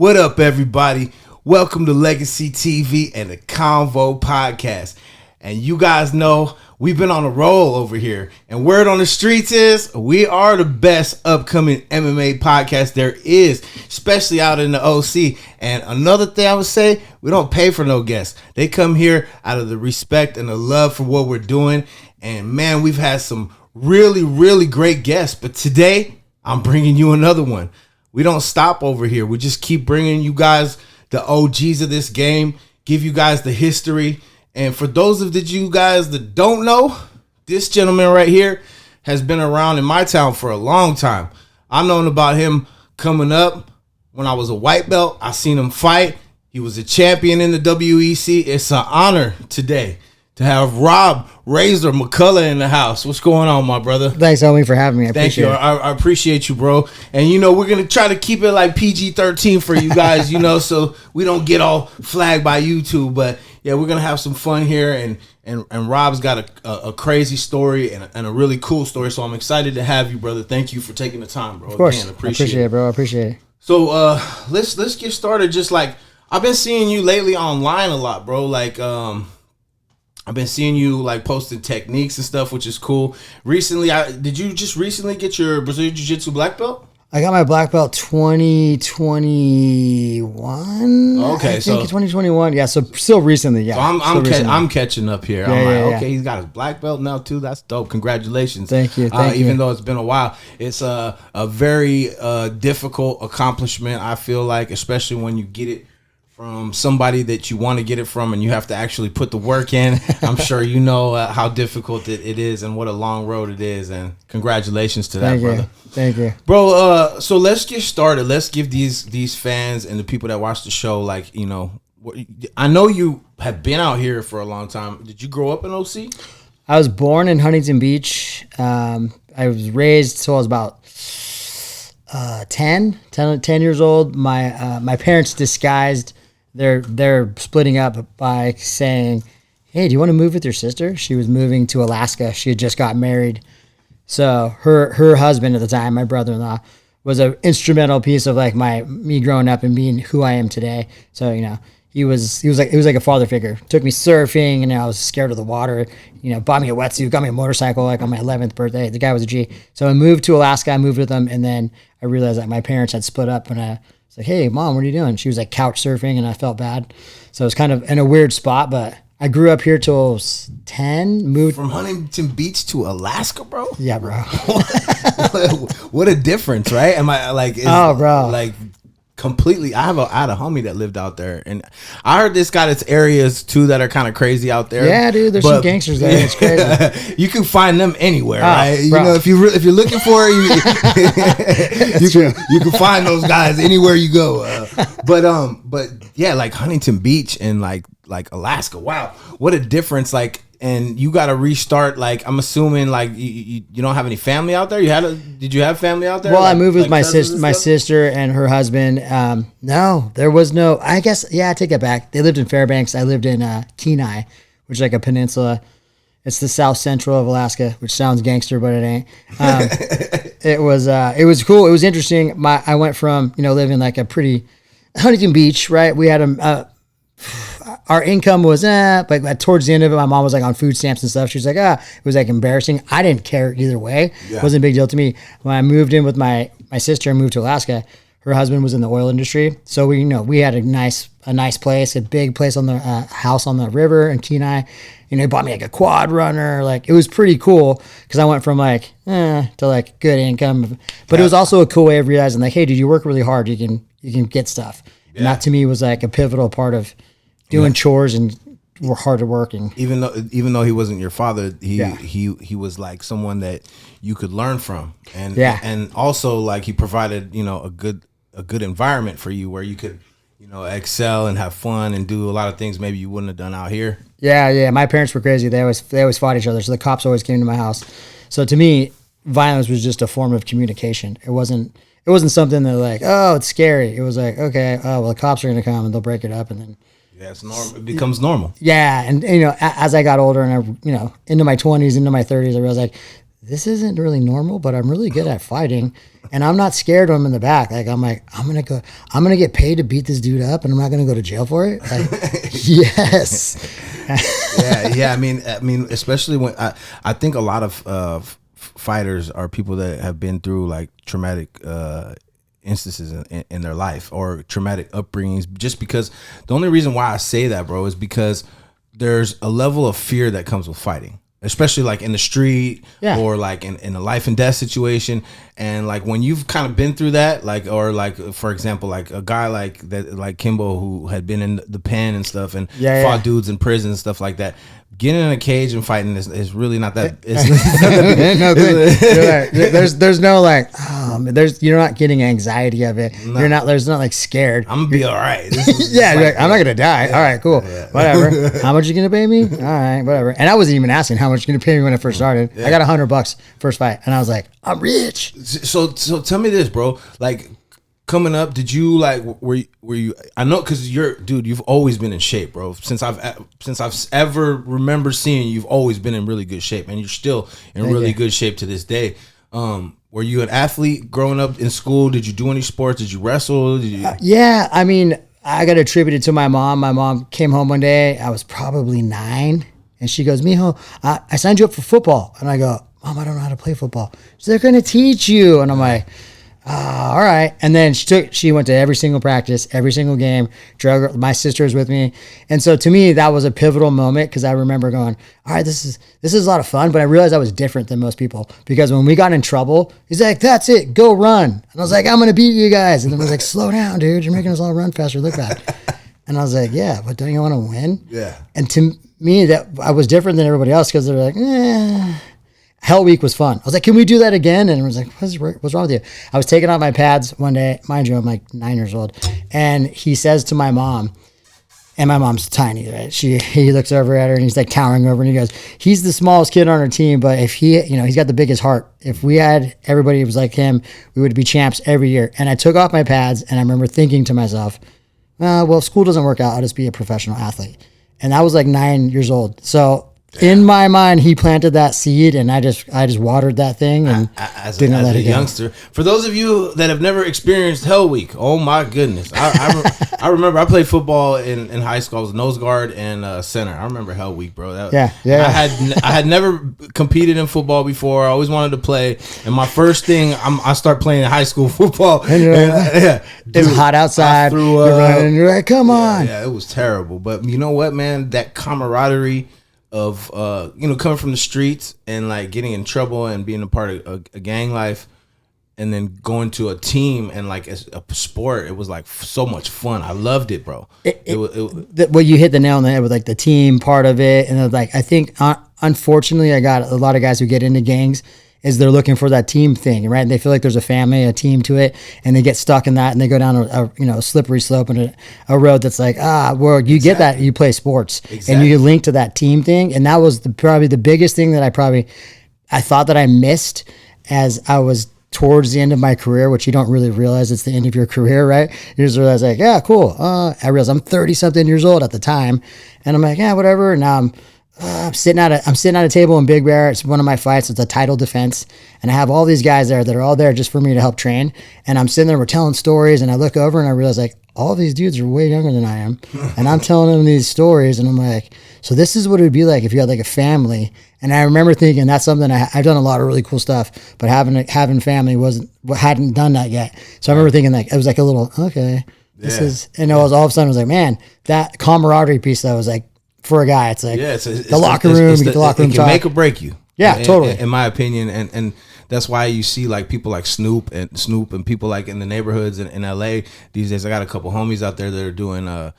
What up, everybody? Welcome to Legacy TV and the Convo podcast. And you guys know we've been on a roll over here. And word on the streets is we are the best upcoming MMA podcast there is, especially out in the OC. And another thing I would say, we don't pay for no guests. They come here out of the respect and the love for what we're doing. And man, we've had some really great guests. But today, I'm bringing you another one. We don't stop over here. We just keep bringing you guys the OGs of this game, give you guys the history. And for those of you guys that don't know, this gentleman right here has been around in my town for a long time. I've known about him coming up when I was a white belt. I seen him fight. He was a champion in the WEC. It's an honor today to have Rob Razor Mccullough in the house. What's going on, my brother? Thanks, homie, for having me. Thank you. I appreciate you, bro. And, you know, we're going to try to keep it like PG-13 for you guys, you know, so we don't get all flagged by YouTube. But, yeah, we're going to have some fun here. And Rob's got a crazy story and a really cool story. So I'm excited to have you, brother. Thank you for taking the time, bro. Of course. Again, appreciate it, bro. I appreciate it. So let's get started. Just like I've been seeing you lately online a lot, bro. Like I've been seeing you like posting techniques and stuff, which is cool. Recently, did you just recently get your Brazilian Jiu-Jitsu black belt? I got my black belt 2021. Okay, I think 2021. Yeah, so still recently. Yeah, so I'm catching up here. Yeah, I'm yeah. Okay, he's got his black belt now too. That's dope. Congratulations. Thank you. Even though it's been a while, it's a very difficult accomplishment. I feel like, especially when you get it from somebody that you want to get it from and you have to actually put the work in. I'm sure you know how difficult it is and what a long road it is, and congratulations to that, brother. Thank you, bro. So let's get started. Let's give these fans and the people that watch the show, like, you know, I know you have been out here for a long time. Did you grow up in OC? I was born in Huntington Beach. I was raised till I was about 10 years old. My parents disguised they're splitting up by saying, "Hey, do you want to move with your sister?" She was moving to Alaska. She had just got married. So her husband at the time, my brother-in-law, was an instrumental piece of like me growing up and being who I am today. So, you know, he was like a father figure. Took me surfing, and I was scared of the water. You know, bought me a wetsuit, got me a motorcycle like on my 11th birthday. The guy was a G. So I moved to Alaska. I moved with him, and then I realized that my parents had split up, and I was like, "Hey, Mom, what are you doing?" She was like couch surfing, and I felt bad. So it was kind of in a weird spot, but I grew up here till I was 10. Moved from Huntington Beach to Alaska, bro. Yeah, bro. What a difference, right? Am I like? Bro, like completely. I had a homie that lived out there, and I heard this got its ares too that are kind of crazy out there. Yeah, dude, there's some gangsters there. It's crazy. You can find them anywhere, right? Bro. You know, if you're looking for it, you can find those guys anywhere you go. But yeah, like Huntington Beach and like Alaska. Wow, what a difference! Like, and you got to restart. Like, I'm assuming like you don't have any family out there. Did you have family out there? Well, I moved with my sister and her husband. No, there was no. I guess I take it back. They lived in Fairbanks. I lived in Kenai, which is like a peninsula. It's the south central of Alaska, which sounds gangster, but it ain't. It was cool. It was interesting. I went from living like a pretty Huntington Beach, right? We had our income was but towards the end of it, my mom was like on food stamps and stuff. She was like, it was like embarrassing. I didn't care either way. Yeah. It wasn't a big deal to me. When I moved in with my sister and moved to Alaska, her husband was in the oil industry. So we had a nice place, a big place on the house on the river in Kenai. He bought me like a quad runner. Like, it was pretty cool because I went from like to like good income, but it was also a cool way of realizing like, hey, dude, you work really hard, you can get stuff. Yeah. And that to me was like a pivotal part of doing chores and were hard to working. Even though he wasn't your father, he was like someone that you could learn from, and also like he provided a good environment for you where you could excel and have fun and do a lot of things maybe you wouldn't have done out here. Yeah. My parents were crazy. They always fought each other, so the cops always came to my house. So to me, violence was just a form of communication. It wasn't something that like, oh, it's scary. It was like, okay, oh well, the cops are gonna come and they'll break it up, and then it's normal. It becomes normal. Yeah, and as I got older and I into my 20s, into my 30s, I realized like this isn't really normal, but I'm really good at fighting, and I'm not scared when I'm in the back. Like I'm gonna get paid to beat this dude up, and I'm not gonna go to jail for it. Like, yes. Yeah. I mean, especially when I think a lot of fighters are people that have been through like traumatic instances in their life or traumatic upbringings. Just because the only reason why I say that, bro, is because there's a level of fear that comes with fighting, especially like in the street or like in a life and death situation. And like when you've kind of been through that, like, or like, for example, like a guy like that, like Kimbo, who had been in the pen and stuff and fought dudes in prison and stuff like that. Getting in a cage and fighting is really not that. It's no good. There's no like. You're not getting anxiety of it. No. There's not like scared. I'm gonna be all right. Yeah, like, I'm not gonna die. All right, cool. Yeah. Whatever. How much you gonna pay me? All right, whatever. And I wasn't even asking how much you gonna pay me when I first started. Yeah. I got $100 first fight, and I was like, I'm rich. So tell me this, bro. Like, coming up, did you like were you I know because you've always been in shape, bro. Since I've ever remember seeing you, you've always been in really good shape, and you're still in really good shape to this day. Were you an athlete growing up in school? Did you do any sports? Did you wrestle? Yeah, I mean, I got attributed to my mom. My mom came home one day. I was probably 9, and she goes, "Mijo, I signed you up for football." And I go, "Mom, I don't know how to play football." She's like, "They're going to teach you." And I'm like, all right. And then she went to every single practice, every single game. My sister was with me. And so to me, that was a pivotal moment because I remember going, all right, this is a lot of fun. But I realized I was different than most people because when we got in trouble, he's like, that's it, go run. And I was like, I'm going to beat you guys. And then I was like, slow down, dude. You're making us all run faster. Look bad. And I was like, yeah, but don't you want to win? Yeah. And to me, that I was different than everybody else because they were like, Hell Week was fun. I was like, can we do that again? And I was like, what's wrong with you? I was taking off my pads one day. Mind you, I'm like 9 years old. And he says to my mom, and my mom's tiny, right? He looks over at her and he's like towering over and he goes, he's the smallest kid on our team, but if he's got the biggest heart. If we had everybody who was like him, we would be champs every year. And I took off my pads and I remember thinking to myself, well, if school doesn't work out, I'll just be a professional athlete. And I was like 9 years old. So in my mind, he planted that seed, and I just watered that thing and didn't let it go. Youngster. For those of you that have never experienced Hell Week, oh my goodness! I remember I played football in high school. I was nose guard and center. I remember Hell Week, bro. Yeah. I had never competed in football before. I always wanted to play, and my first thing I start playing high school football. It's hot outside. You're running. You're like, come on. Yeah, it was terrible. But you know what, man? That camaraderie of coming from the streets and like getting in trouble and being a part of a gang life and then going to a team and like a sport, it was like so much fun. I loved it, bro. Well, you hit the nail on the head with like the team part of it. And like, I think unfortunately I got a lot of guys who get into gangs is they're looking for that team thing, right? And they feel like there's a family, a team to it, and they get stuck in that, and they go down a slippery slope and a road that's like, well, you get that, you play sports, and you link to that team thing, and that was probably the biggest thing that I thought that I missed as I was towards the end of my career, which you don't really realize it's the end of your career, right? You just realize like, yeah, cool. I realized I'm 30-something years old at the time, and I'm like, yeah, whatever. And now I'm sitting at a table in Big Bear. It's one of my fights. It's a title defense. And I have all these guys there that are all there just for me to help train. And I'm sitting there, we're telling stories, and I look over and I realize like all these dudes are way younger than I am. And I'm telling them these stories, and I'm like, so this is what it would be like if you had like a family. And I remember thinking that's something I've done a lot of really cool stuff, but having family hadn't done that yet. So I remember thinking like, it was like a little, okay, this is, and it was all of a sudden I was like, man, that camaraderie piece that was like, for a guy, it's like it's the locker room. You get the locker room talk. It can make or break you. Yeah, totally. In my opinion, and that's why you see like people like Snoop and people like in the neighborhoods in LA these days. I got a couple homies out there that are doing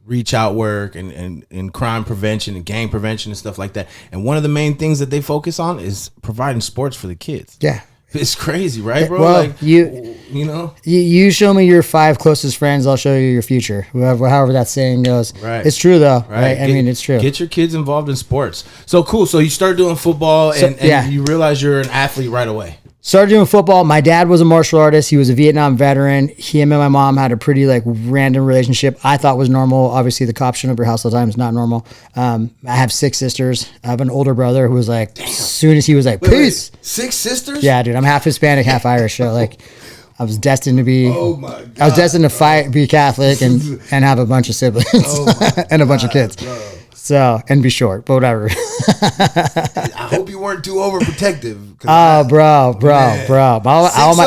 reach out work and crime prevention and gang prevention and stuff like that. And one of the main things that they focus on is providing sports for the kids. Yeah. It's crazy, right, bro? Well, like, you show me your 5 closest friends, I'll show you your future. However that saying goes. Right. It's true though, right? I mean, it's true. Get your kids involved in sports. So cool. So you start doing football and you realize you're an athlete right away. Started doing football. My dad was a martial artist. He was a Vietnam veteran. Him and my mom had a pretty like random relationship. I thought was normal. Obviously, the cops showing up your house all the time is not normal. I have 6 sisters. I have an older brother who was like, as soon as he was like, peace. Wait, 6 sisters? Yeah, dude. I'm half Hispanic, half Irish. So like, I was destined to be. Oh my God. I was destined to fight, be Catholic, and have a bunch of siblings and a bunch of kids. Bro. So, and be short, but whatever. I hope you weren't too overprotective. Oh, bro. 6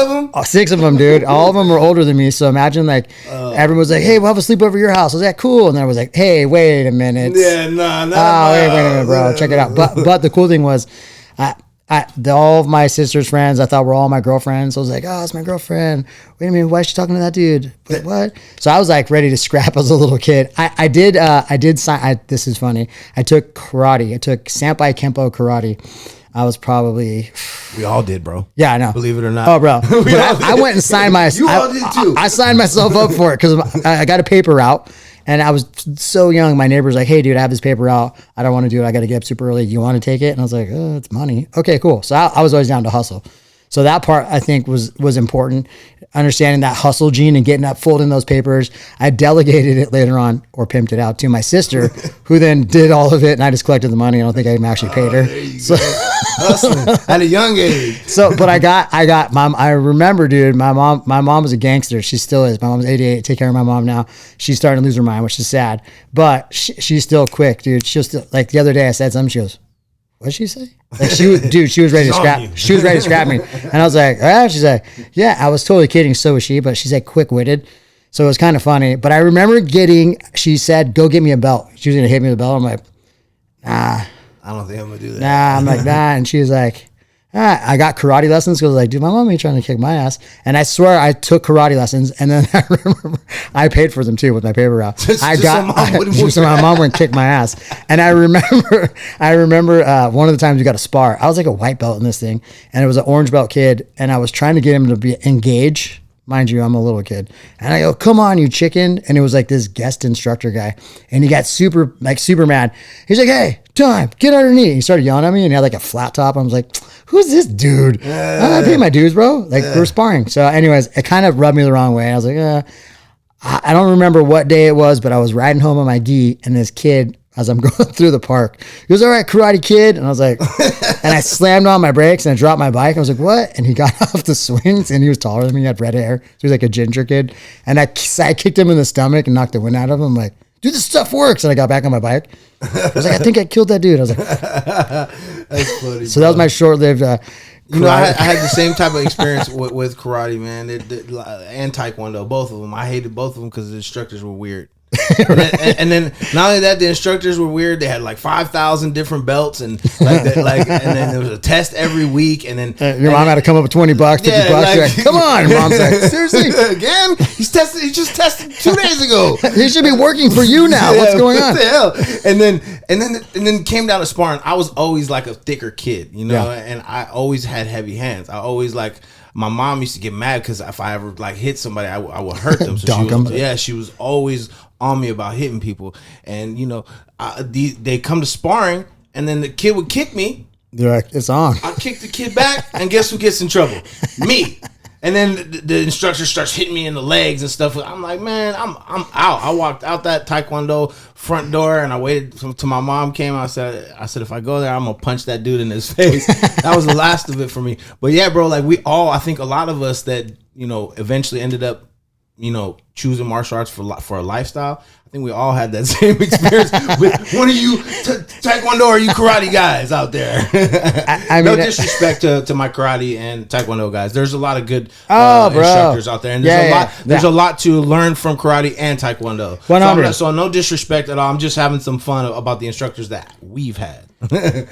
of them? 6 of them, dude. All of them were older than me. So imagine like everyone was like, hey, we'll have a sleepover at your house. I was like, cool. And then I was like, hey, wait a minute. Yeah, nah. Wait a minute, bro. Check it out. But the cool thing was, all of my sister's friends I thought were all my girlfriends. So I was like, oh, it's my girlfriend. Wait a minute, why is she talking to that dude? Wait, what? So I was like ready to scrap as a little kid. I did sign. This is funny. I took karate. I took Sampai Kempo karate. I was probably. We all did, bro. Yeah, I know. Believe it or not. Oh, bro. I went and signed You all did too. I signed myself up for it because I got a paper route. And I was so young. My neighbor's like, hey, dude, I have this paper out. I don't want to do it. I got to get up super early. You want to take it? And I was like, oh, it's money. Okay, cool. So I was always down to hustle. So that part I think was important. Understanding that hustle gene and getting up, folding those papers. I delegated it later on or pimped it out to my sister, who then did all of it. And I just collected the money. I don't think I even actually paid her. Hustling at a young age. So, but I got mom. I remember, dude, my mom was a gangster. She still is. My mom's 88. Take care of my mom now. She's starting to lose her mind, which is sad, but she's still quick, dude. She'll still, like the other day I said something. She goes, what'd she say? Like she was ready to scrap. She was ready to scrap me. And I was like, ah, she's like, yeah, I was totally kidding. So was she, but she's like quick witted. So it was kind of funny, but I remember she said, go get me a belt. She was going to hit me with a belt. I'm like, nah. I don't think I'm going to do that. Nah, I'm like, nah. And she was like, I got karate lessons because I was like, dude, my mom ain't trying to kick my ass. And I swear I took karate lessons, and then I remember I paid for them too with my paper route. So my mom wouldn't kick my ass. And I remember one of the times we got a spar. I was like a white belt in this thing, and it was an orange belt kid, and I was trying to get him to be engaged. Mind you, I'm a little kid. And I go, come on, you chicken. And it was like this guest instructor guy. And he got super mad. He's like, hey, time, get underneath. He started yelling at me and he had like a flat top. I was like, who's this dude? I pay my dues, bro. Like we're sparring. So anyways, it kind of rubbed me the wrong way. I was like, I don't remember what day it was, but I was riding home on my gi, and this kid, as I'm going through the park, he was all right, karate kid. And I was like, and I slammed on my brakes and I dropped my bike. I was like, what? And he got off the swings, and he was taller than me. He had red hair. So he was like a ginger kid. And I kicked him in the stomach and knocked the wind out of him. I'm like, dude, this stuff works. And I got back on my bike. I was like, I think I killed that dude. I was like, that's funny. So that was my short-lived, you know, I had the same type of experience with karate, man, and taekwondo, both of them. I hated both of them because the instructors were weird. and then not only that, the instructors were weird. They had like 5,000 different belts, and and then there was a test every week, and then your mom had to come up with $20, $50. Like, come on, your mom's like, seriously again? He just tested 2 days ago. He should be working for you now. What's going on? What the hell? And then came down to sparring. I was always like a thicker kid, you know, and I always had heavy hands. I always my mom used to get mad because if I ever like hit somebody, I would hurt them. So she was always on me about hitting people. And you know, they come to sparring, and then the kid would kick me. They're like, it's on. I kick the kid back, and guess who gets in trouble? Me. And then the instructor starts hitting me in the legs and stuff. I'm like, man, I'm out. I walked out that taekwondo front door, and I waited till my mom came. I said, if I go there, I'm gonna punch that dude in his face. That was the last of it for me. But yeah, bro, like I think a lot of us that, you know, eventually ended up, you know, choosing martial arts for a lifestyle. I think we all had that same experience with one of you taekwondo or you karate guys out there. I mean, no disrespect to my karate and taekwondo guys. There's a lot of good instructors out there, and there's a lot to learn from karate and taekwondo. 100. So no disrespect at all. I'm just having some fun about the instructors that we've had.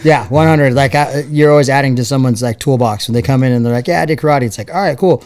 Yeah, 100. Like you're always adding to someone's like toolbox when they come in and they're like, yeah, I did karate. It's like, all right, cool.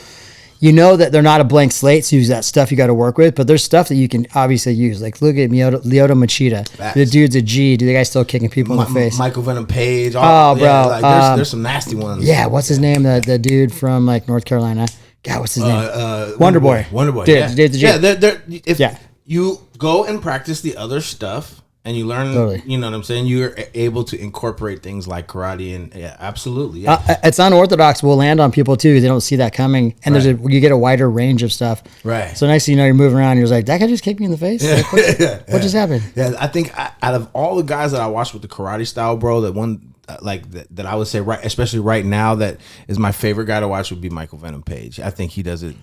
You know that they're not a blank slate, so use that stuff you got to work with. But there's stuff that you can obviously use. Like, look at Lyoto Machida. Facts. The dude's a G. Dude, the guy's still kicking people in the face. Michael Venom Page. Bro. There's some nasty ones. Yeah, what's his name? The dude from, like, North Carolina. God, what's his name? Wonder Boy. Wonder Boy. Dude, if you go and practice the other stuff, and you learn. Totally. You know what I'm saying? You're able to incorporate things like karate, and absolutely. Yeah. It's unorthodox. Will land on people too. They don't see that coming, and you get a wider range of stuff. Right. So next thing you know, you're moving around. You're like, that guy just kicked me in the face. Like, what just happened? Yeah, I think out of all the guys that I watched with the karate style, bro, that one. That I would say, right, especially right now, that is my favorite guy to watch would be Michael Venom Page. I think he does it.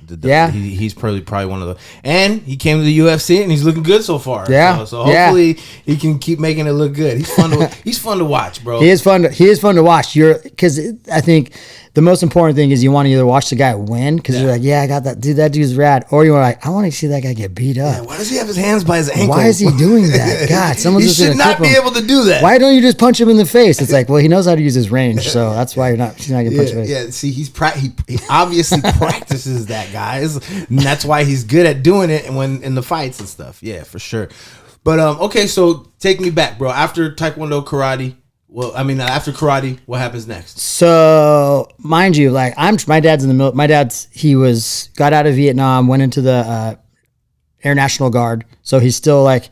He's probably one of the, and he came to the UFC and he's looking good so far. Yeah, so hopefully he can keep making it look good. He's fun to watch, bro. He is fun to watch. Because I think the most important thing is you want to either watch the guy win because you're like, yeah, I got that dude. That dude's rad, or you're like, I want to see that guy get beat up. Yeah, why does he have his hands by his ankle? Why is he doing that? God, he should not be able to do that. Why don't you just punch him in the face? It's like, well, he knows how to use his range, so that's why he's not getting punched in the face. Yeah, see, he obviously practices that, guys, and that's why he's good at doing it when in the fights and stuff. Yeah, for sure. But okay, so take me back, bro. After Taekwondo, karate. Well, I mean, after karate, what happens next? So, mind you, like my dad's in the middle. My dad's got out of Vietnam, went into the Air National Guard, so he's still like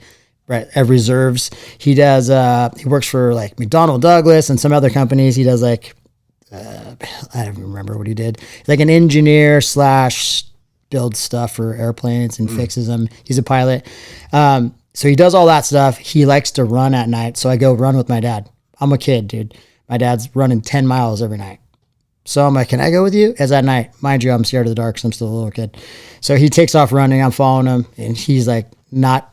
at reserves. He does. He works for like McDonnell Douglas and some other companies. He does like I don't remember what he did. He's like an engineer / builds stuff for airplanes and fixes them. He's a pilot. So he does all that stuff. He likes to run at night, so I go run with my dad. I'm a kid, dude. My dad's running 10 miles every night. So I'm like, can I go with you? As at night, mind you, I'm scared of the dark because I'm still a little kid. So he takes off running. I'm following him, and he's like not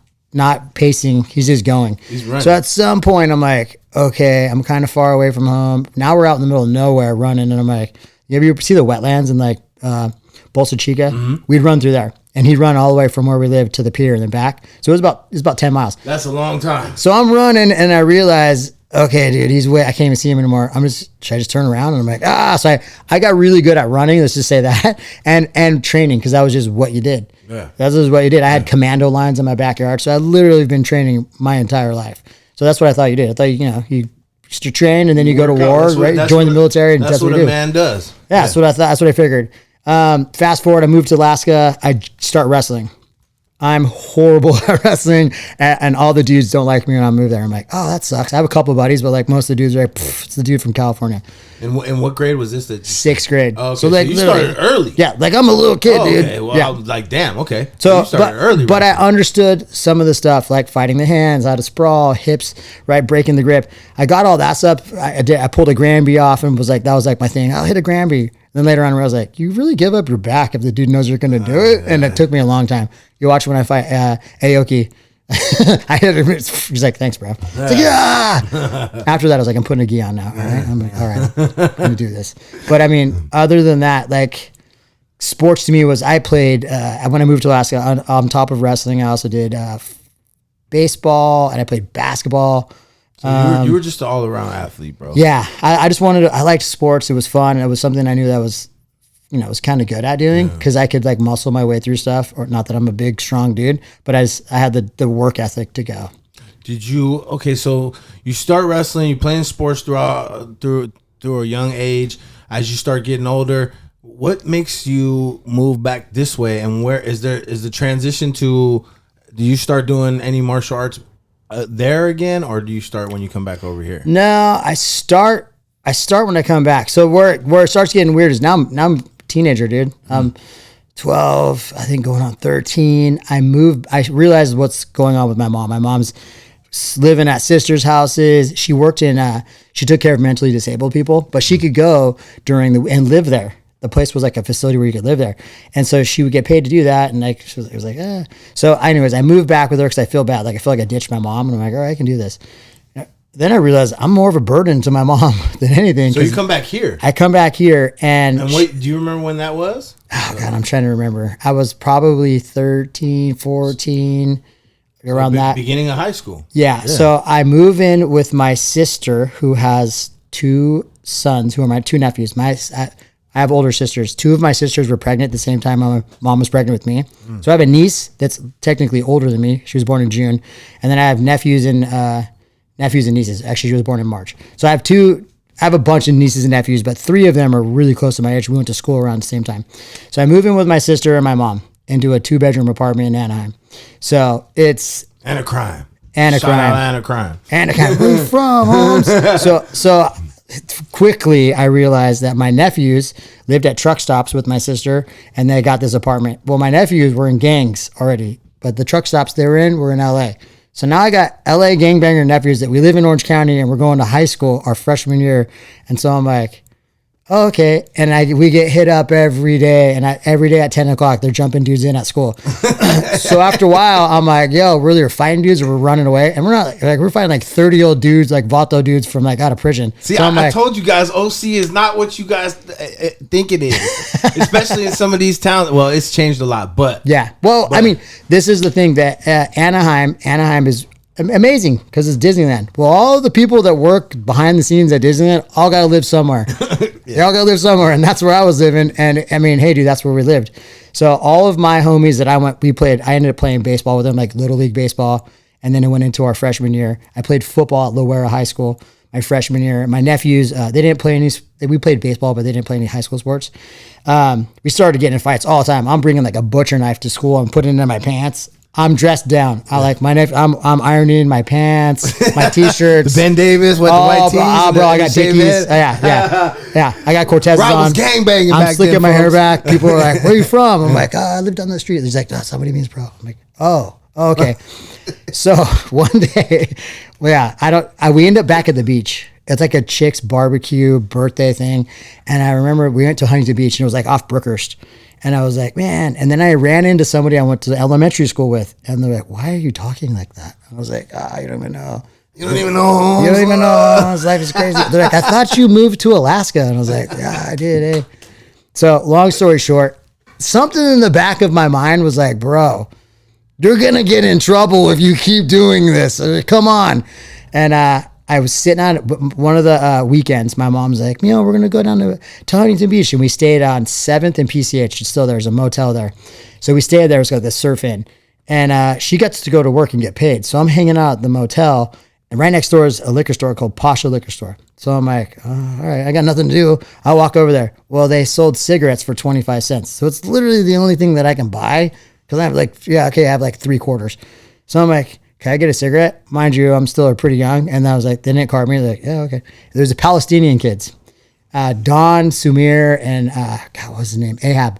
pacing. He's just going. He's running. So at some point, I'm like, okay, I'm kind of far away from home. Now we're out in the middle of nowhere running, and I'm like, you ever see the wetlands in like Bolsa Chica? Mm-hmm. We'd run through there. And he'd run all the way from where we lived to the pier and then back. So it was about 10 miles. That's a long time. So I'm running, and I realize, okay, dude, I can't even see him anymore. Should I just turn around? And I'm like, So I got really good at running. Let's just say that, and training, because that was just what you did. Yeah, that was what you did. I had commando lines in my backyard, so I literally been training my entire life. So that's what I thought you did. I thought you used to train and then you go to war, right? Join the military, and that's what a man does. Yeah, that's what I thought. That's what I figured. Fast forward, I moved to Alaska. I start wrestling. I'm horrible at wrestling, and all the dudes don't like me when I move there. I'm like, oh, that sucks. I have a couple of buddies, but like most of the dudes are like, it's the dude from California. And what grade was this? Sixth grade. Oh, okay. So like you started early. Yeah, like I'm a little kid, dude. Okay. Well, yeah. I was like, damn, okay. So you started early. But I understood some of the stuff, like fighting the hands, how to sprawl, hips, right, breaking the grip. I got all that stuff. I pulled a Granby off and that was like my thing. I'll hit a Granby. Then later on, I was like, you really give up your back if the dude knows you're going to do it? And it took me a long time. You watch when I fight Aoki. I hit him. He's like, thanks, bro. It's like, yeah. After that, I was like, I'm putting a gi on now. All right. I'm like, all right, I'm going to do this. But I mean, other than that, like sports to me was I played, when I moved to Alaska, on top of wrestling, I also did baseball and I played basketball. So you were just an all-around athlete, bro. Yeah, I just I liked sports. It was fun. And it was something I knew that was kind of good at doing because I could like muscle my way through stuff. Or not that I'm a big, strong dude, but I had the work ethic to go. So you start wrestling, you playing sports through a young age. As you start getting older, what makes you move back this way? And where is the transition to? Do you start doing any martial arts there again, or do you start when you come back over here? No, I start when I come back. So where it starts getting weird is now I'm a teenager, dude. I'm 12, I think going on 13. I realized what's going on with my mom. My mom's living at sisters' houses. She worked she took care of mentally disabled people, but she could go and live there. The place was like a facility where you could live there. And so she would get paid to do that. And like, it was like, eh. So anyways, I moved back with her because I feel bad. Like I feel like I ditched my mom and I'm like, all right, I can do this. Then I realized I'm more of a burden to my mom than anything. So you come back here? I come back here and wait, do you remember when that was? Oh God, I'm trying to remember. I was probably 13, 14, around that. Beginning of high school. Yeah. So I move in with my sister who has two sons who are my two nephews. I have older sisters. Two of my sisters were pregnant at the same time my mom was pregnant with me. So I have a niece that's technically older than me. She was born in June. And then I have nephews and nieces. Actually, she was born in March. So I have a bunch of nieces and nephews, but three of them are really close to my age. We went to school around the same time. So I move in with my sister and my mom into a 2-bedroom apartment in Anaheim. So it's... And a crime. And a Shout crime. out and a crime. And a crime. Where you from, Holmes? So quickly I realized that my nephews lived at truck stops with my sister, and they got this apartment. Well, my nephews were in gangs already, but the truck stops they were in LA. So now I got LA gangbanger nephews that we live in Orange County, and we're going to high school our freshman year. And so I'm like, oh, okay. And we get hit up every day. And every day at 10 o'clock, they're jumping dudes in at school. So after a while, I'm like, yo, really, we're fighting dudes or we're running away? And we're not like, we're fighting like 30-year-old dudes, like Vato dudes from like out of prison. See, so I told you guys, OC is not what you guys think it is, especially in some of these towns. Well, it's changed a lot, but. Yeah. Well, I mean, this is the thing that Anaheim is amazing because it's Disneyland. Well, all the people that work behind the scenes at Disneyland all got to live somewhere. They all got to live somewhere, and that's where I was living. And I mean, hey, dude, that's where we lived. So all of my homies that I ended up playing baseball with them, like Little League baseball, and then it went into our freshman year. I played football at Loera High School my freshman year. My nephews, they didn't play any. We played baseball, but they didn't play any high school sports. We started getting in fights all the time. I'm bringing like a butcher knife to school and putting it in my pants. I'm dressed down. I like my nephew. I'm ironing my pants, my t-shirts. The Ben Davis with the white tees. Bro, I got Dickies. Yeah. I got Cortez on. Was gangbanging I'm back slicking then, my hair folks. back. People are like, "Where are you from?" I'm like, "I live down the street." He's like, "No, somebody means bro." I'm like, "Oh, okay." So one day, we end up back at the beach. It's like a chick's barbecue birthday thing, and I remember we went to Huntington Beach, and it was like off Brookhurst. And I was like, man. And then I ran into somebody I went to elementary school with. And they're like, why are you talking like that? And I was like, you don't even know. You don't even know. You don't even know. His life is crazy. They're like, I thought you moved to Alaska. And I was like, yeah, I did. Eh? So long story short, something in the back of my mind was like, bro, you're going to get in trouble if you keep doing this. Come on. And I was sitting on one of the weekends. My mom's like, we're going to go down to Huntington Beach. And we stayed on 7th and PCH. It's still there's a motel there. So we stayed there. It's got the surf in. And she gets to go to work and get paid. So I'm hanging out at the motel. And right next door is a liquor store called Pasha Liquor Store. So I'm like, all right, I got nothing to do. I'll walk over there. Well, they sold cigarettes for 25 cents. So it's literally the only thing that I can buy. Because I have I have like 3 quarters. So I'm like, can I get a cigarette? Mind you, I'm still pretty young. And I was like, they didn't card me. They're like, yeah, okay. There's a Palestinian kids. Don, Sumir, and what was his name? Ahab.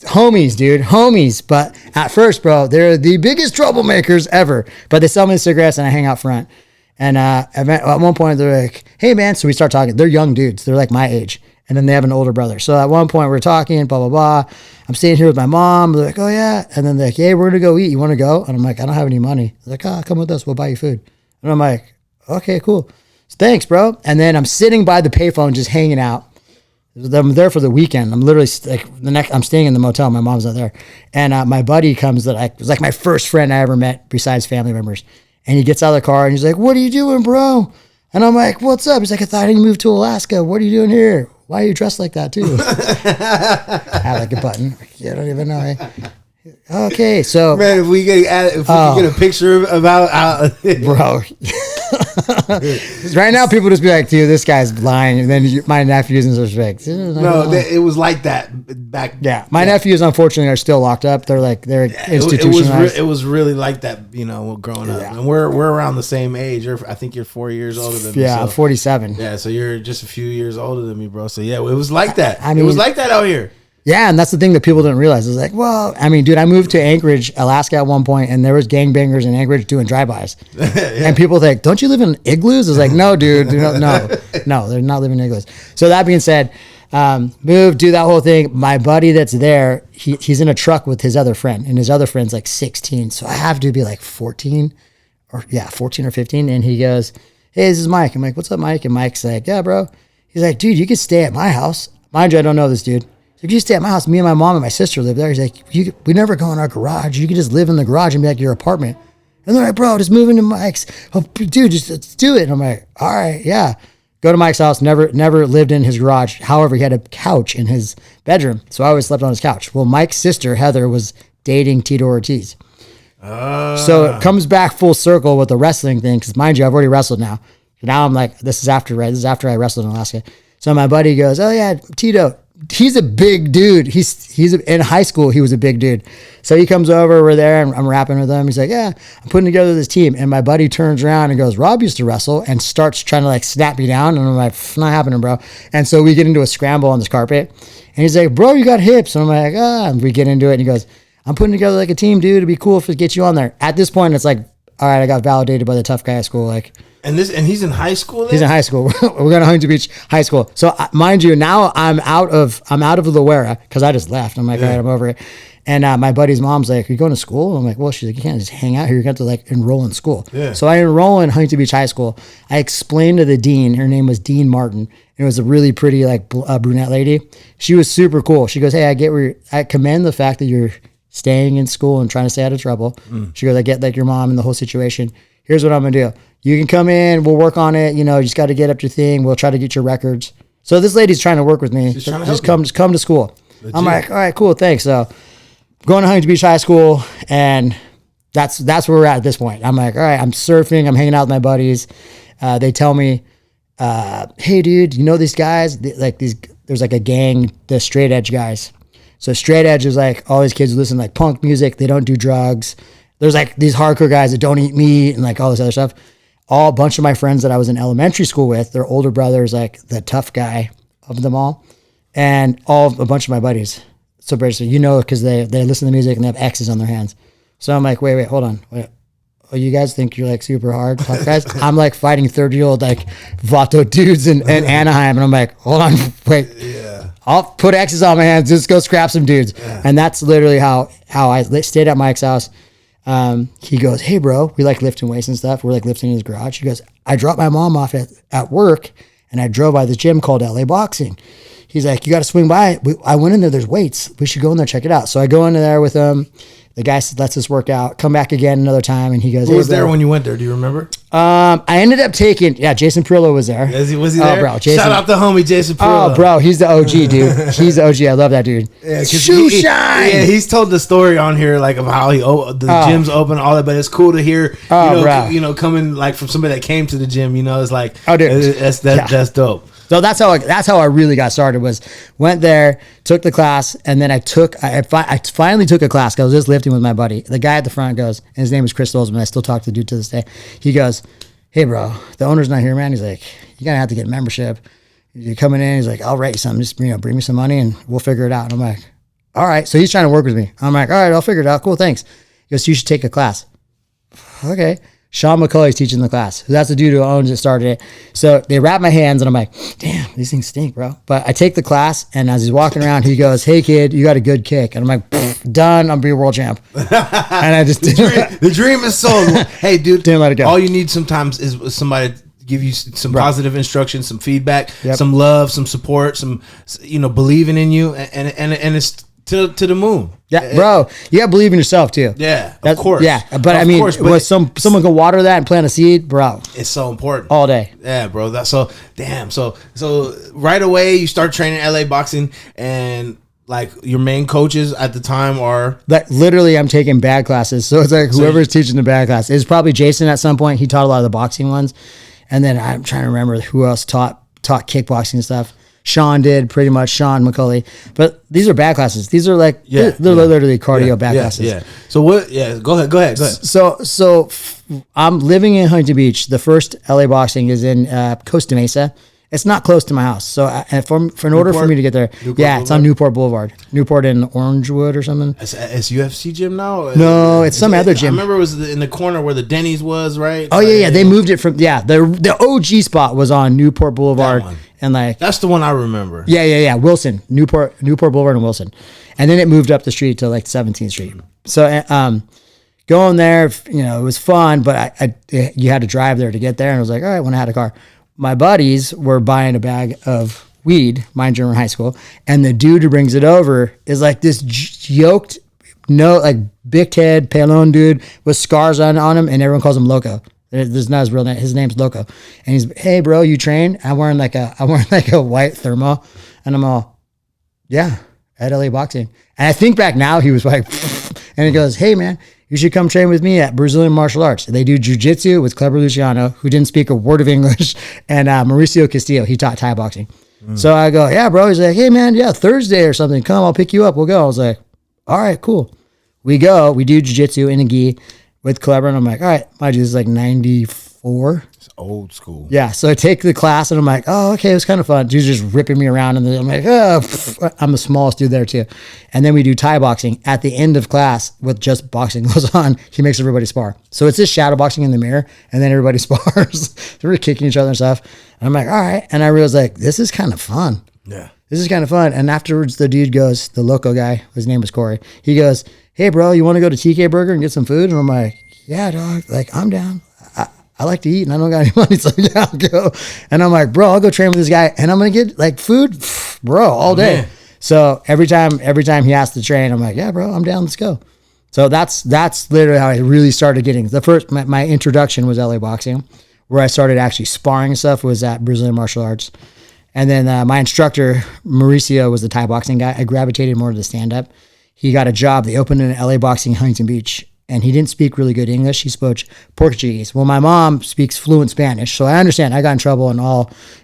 Homies, dude. Homies. But at first, bro, they're the biggest troublemakers ever. But they sell me the cigarettes and I hang out front. And at one point, they're like, hey, man. So we start talking. They're young dudes. They're like my age. And then they have an older brother. So at one point, we're talking, blah, blah, blah. I'm staying here with my mom. They're like, oh, yeah. And then they're like, hey, we're going to go eat. You want to go? And I'm like, I don't have any money. They're like, come with us. We'll buy you food. And I'm like, okay, cool. So thanks, bro. And then I'm sitting by the payphone just hanging out. I'm there for the weekend. I'm literally I'm staying in the motel. My mom's not there. And my buddy comes was like my first friend I ever met besides family members. And he gets out of the car and he's like, what are you doing, bro? And I'm like, what's up? He's like, I thought you moved to Alaska. What are you doing here? Why are you dressed like that too? I have like a button. You don't even know. Okay, so man, if we get a picture about bro. Right now, people just be like, dude, this guy's lying. And then my nephews and such like, no, it was like that back. Yeah, my nephews unfortunately are still locked up. They're institutionalized. It was really like that, growing up. And we're around the same age. I think you're 4 years older than me. Yeah, I'm 47. Yeah, so you're just a few years older than me, bro. So yeah, it was like that. I mean, it was like that out here. Yeah, and that's the thing that people didn't realize. It's like, well, I mean, dude, I moved to Anchorage, Alaska at one point, and there was gangbangers in Anchorage doing drive-bys. And people think, don't you live in igloos? I was like, no, dude, no, they're not living in igloos. So that being said, move, do that whole thing. My buddy that's there, he's in a truck with his other friend, and his other friend's like 16. So I have to be like 14 or 15. And he goes, hey, this is Mike. I'm like, what's up, Mike? And Mike's like, yeah, bro. He's like, dude, you could stay at my house. Mind you, I don't know this dude. So if you stay at my house, me and my mom and my sister live there. He's like, we never go in our garage. You can just live in the garage and be like your apartment. And they're like, bro, just move into Mike's. Oh, dude, just let's do it. And I'm like, all right, yeah. Go to Mike's house. Never lived in his garage. However, he had a couch in his bedroom. So I always slept on his couch. Well, Mike's sister, Heather, was dating Tito Ortiz. So it comes back full circle with the wrestling thing. Because mind you, I've already wrestled now. So now I'm like, this is after I wrestled in Alaska. So my buddy goes, oh yeah, Tito, he's a big dude. In high school, he was a big dude. So he comes over, we're there, and I'm rapping with him. He's like, yeah, I'm putting together this team. And my buddy turns around and goes, Rob used to wrestle, and starts trying to like snap me down. And I'm like, not happening, bro. And so we get into a scramble on this carpet. And he's like, bro, you got hips. And I'm like, And we get into it. And he goes, I'm putting together like a team, dude. It'd be cool if we get you on there. At this point, it's like, all right, I got validated by the tough guy at school. Like, and he's in high school then? He's in high school. We're going to Huntington Beach High School. So mind you, now I'm out of Loera because I just left. I'm like, all right, I'm over it. And my buddy's mom's like, are you going to school? I'm like, well, she's like, you can't just hang out here. You got to like enroll in school. Yeah. So I enroll in Huntington Beach High School. I explained to the dean, her name was Dean Martin. And it was a really pretty like brunette lady. She was super cool. She goes, hey, I commend the fact that you're staying in school and trying to stay out of trouble. She goes, I get like your mom and the whole situation. Here's what I'm going to do. You can come in. We'll work on it. You know, you just got to get up your thing. We'll try to get your records. So this lady's trying to work with me. Just come to school. Legit. I'm like, all right, cool. Thanks. So going to Huntington Beach High School, and that's where we're at this point. I'm like, all right, I'm surfing. I'm hanging out with my buddies. They tell me, hey, dude, you know these guys? There's like a gang, the straight edge guys. So straight edge is like all these kids who listen to like punk music. They don't do drugs. There's like these hardcore guys that don't eat meat and like all this other stuff. A bunch of my friends that I was in elementary school with, their older brother's like the tough guy of them all, and a bunch of my buddies. So basically, because they listen to music and they have X's on their hands. So I'm like, wait, hold on. Oh, you guys think you're like super hard, tough guys? I'm like fighting 30-year-old like Vato dudes in Anaheim, and I'm like, hold on, wait. Yeah. I'll put X's on my hands. Just go scrap some dudes. Yeah. And that's literally how I stayed at Mike's house. He goes, hey, bro, we like lifting weights and stuff. We're like lifting in his garage. He goes, I dropped my mom off at work, and I drove by this gym called LA Boxing. He's like, you got to swing by. I went in there. There's weights. We should go in there, check it out. So I go into there with him. The guy lets us work out. Come back again another time, and he goes, who was there when you went there? Do you remember? I ended up taking, Jason PARILLO was there. Was he there? Oh, bro, Jason. Shout out the homie Jason PARILLO. Oh, bro, he's the OG, dude. He's the OG. I love that dude. Yeah, Shoe shine. Yeah, he's told the story on here like of how the gym's open, all that. But it's cool to hear, coming like from somebody that came to the gym. It's like, oh, dude, that's dope. So that's how I really got started. Went there, took the class, and then I finally took a class because I was just lifting with my buddy. The guy at the front goes, and his name is Chris Stolzman. I still talk to the dude to this day. He goes, hey, bro, the owner's not here, man. He's like, you're going to have to get a membership. You're coming in. He's like, I'll write you something. Just bring me some money, and we'll figure it out. And I'm like, all right. So he's trying to work with me. I'm like, all right, I'll figure it out. Cool, thanks. He goes, you should take a class. Okay. Sean Mccullough is teaching the class. That's the dude who owns it, started it. So they wrap my hands, and I'm like, damn, these things stink, bro. But I take the class, and as he's walking around, he goes, hey, kid, you got a good kick. And I'm like, done. I'm be a world champ. And I just the dream is sold. Hey, dude, didn't let it go. All you need sometimes is somebody to give you some positive instruction, some feedback, some love, some support, some believing in you, and it's to the moon. Yeah, bro. You gotta believe in yourself too. Yeah, of course. Yeah, but I mean, someone can water that and plant a seed, bro. It's so important all day. Yeah, bro. That's so damn. So right away you start training LA boxing, and like your main coaches at the time are like literally I'm taking bad classes. So it's like whoever's teaching the bad class. It's probably Jason at some point. He taught a lot of the boxing ones, and then I'm trying to remember who else taught kickboxing and stuff. Sean did pretty much, Sean Mccullough. But these are bad classes. These are like, they're literally cardio bad classes. Yeah. So what, go ahead. So I'm living in Huntington Beach. The first LA boxing is in Costa Mesa. It's not close to my house. So in order for me to get there, it's on Newport Boulevard. Newport in Orangewood or something. It's UFC gym now? No, it's some other gym. I remember it was in the corner where the Denny's was, right? Oh, yeah. They moved it from, the OG spot was on Newport Boulevard. And like that's the one I remember. Yeah. Wilson, Newport Boulevard and Wilson, and then it moved up the street to like 17th Street. So going there, it was fun, but you had to drive there to get there, and I was like, all right, when I had a car, my buddies were buying a bag of weed, mind you, in high school, and the dude who brings it over is like this yoked, big head, pelon dude with scars on him, and everyone calls him Loco. There's not his real name. His name's Loco. And he's, hey, bro, you train? I'm wearing like a white thermal. And I'm all, yeah, at LA Boxing. And I think back now, he was like, and he goes, hey, man, you should come train with me at Brazilian Martial Arts. They do jiu-jitsu with Kleber Luciano, who didn't speak a word of English, and Mauricio Castillo. He taught Thai boxing. So I go, yeah, bro. He's like, hey, man, yeah, Thursday or something. Come, I'll pick you up. We'll go. I was like, all right, cool. We go. We do jiu-jitsu in a gi with Clever. And I'm like, all right, mind you, this is like 94. It's old school. Yeah. So I take the class and I'm like, oh, okay, it was kind of fun. Dude's just ripping me around. And then I'm like, oh, I'm the smallest dude there too. And then we do Thai boxing at the end of class with just boxing goes on. He makes everybody spar. So it's just shadow boxing in the mirror and then everybody spars. They're kicking each other and stuff. And I'm like, all right. And I realized like, this is kind of fun. Yeah. This is kind of fun. And afterwards, the dude goes, the loco guy, his name was Corey. He goes, hey, bro, you want to go to TK Burger and get some food? And I'm like, yeah, dog. Like, I'm down. I like to eat and I don't got any money. So yeah, I'll go. And I'm like, bro, I'll go train with this guy and I'm going to get like food, bro, all day. Man. So every time he has to train, I'm like, yeah, bro, I'm down. Let's go. So that's literally how I really started getting the first, my introduction was LA boxing, where I started actually sparring stuff was at Brazilian martial arts. And then my instructor, Mauricio, was the Thai boxing guy. I gravitated more to the stand-up. He got a job. They opened an LA boxing in Huntington Beach. And he didn't speak really good English. He spoke Portuguese. Well, my mom speaks fluent Spanish, so I understand. I got in trouble and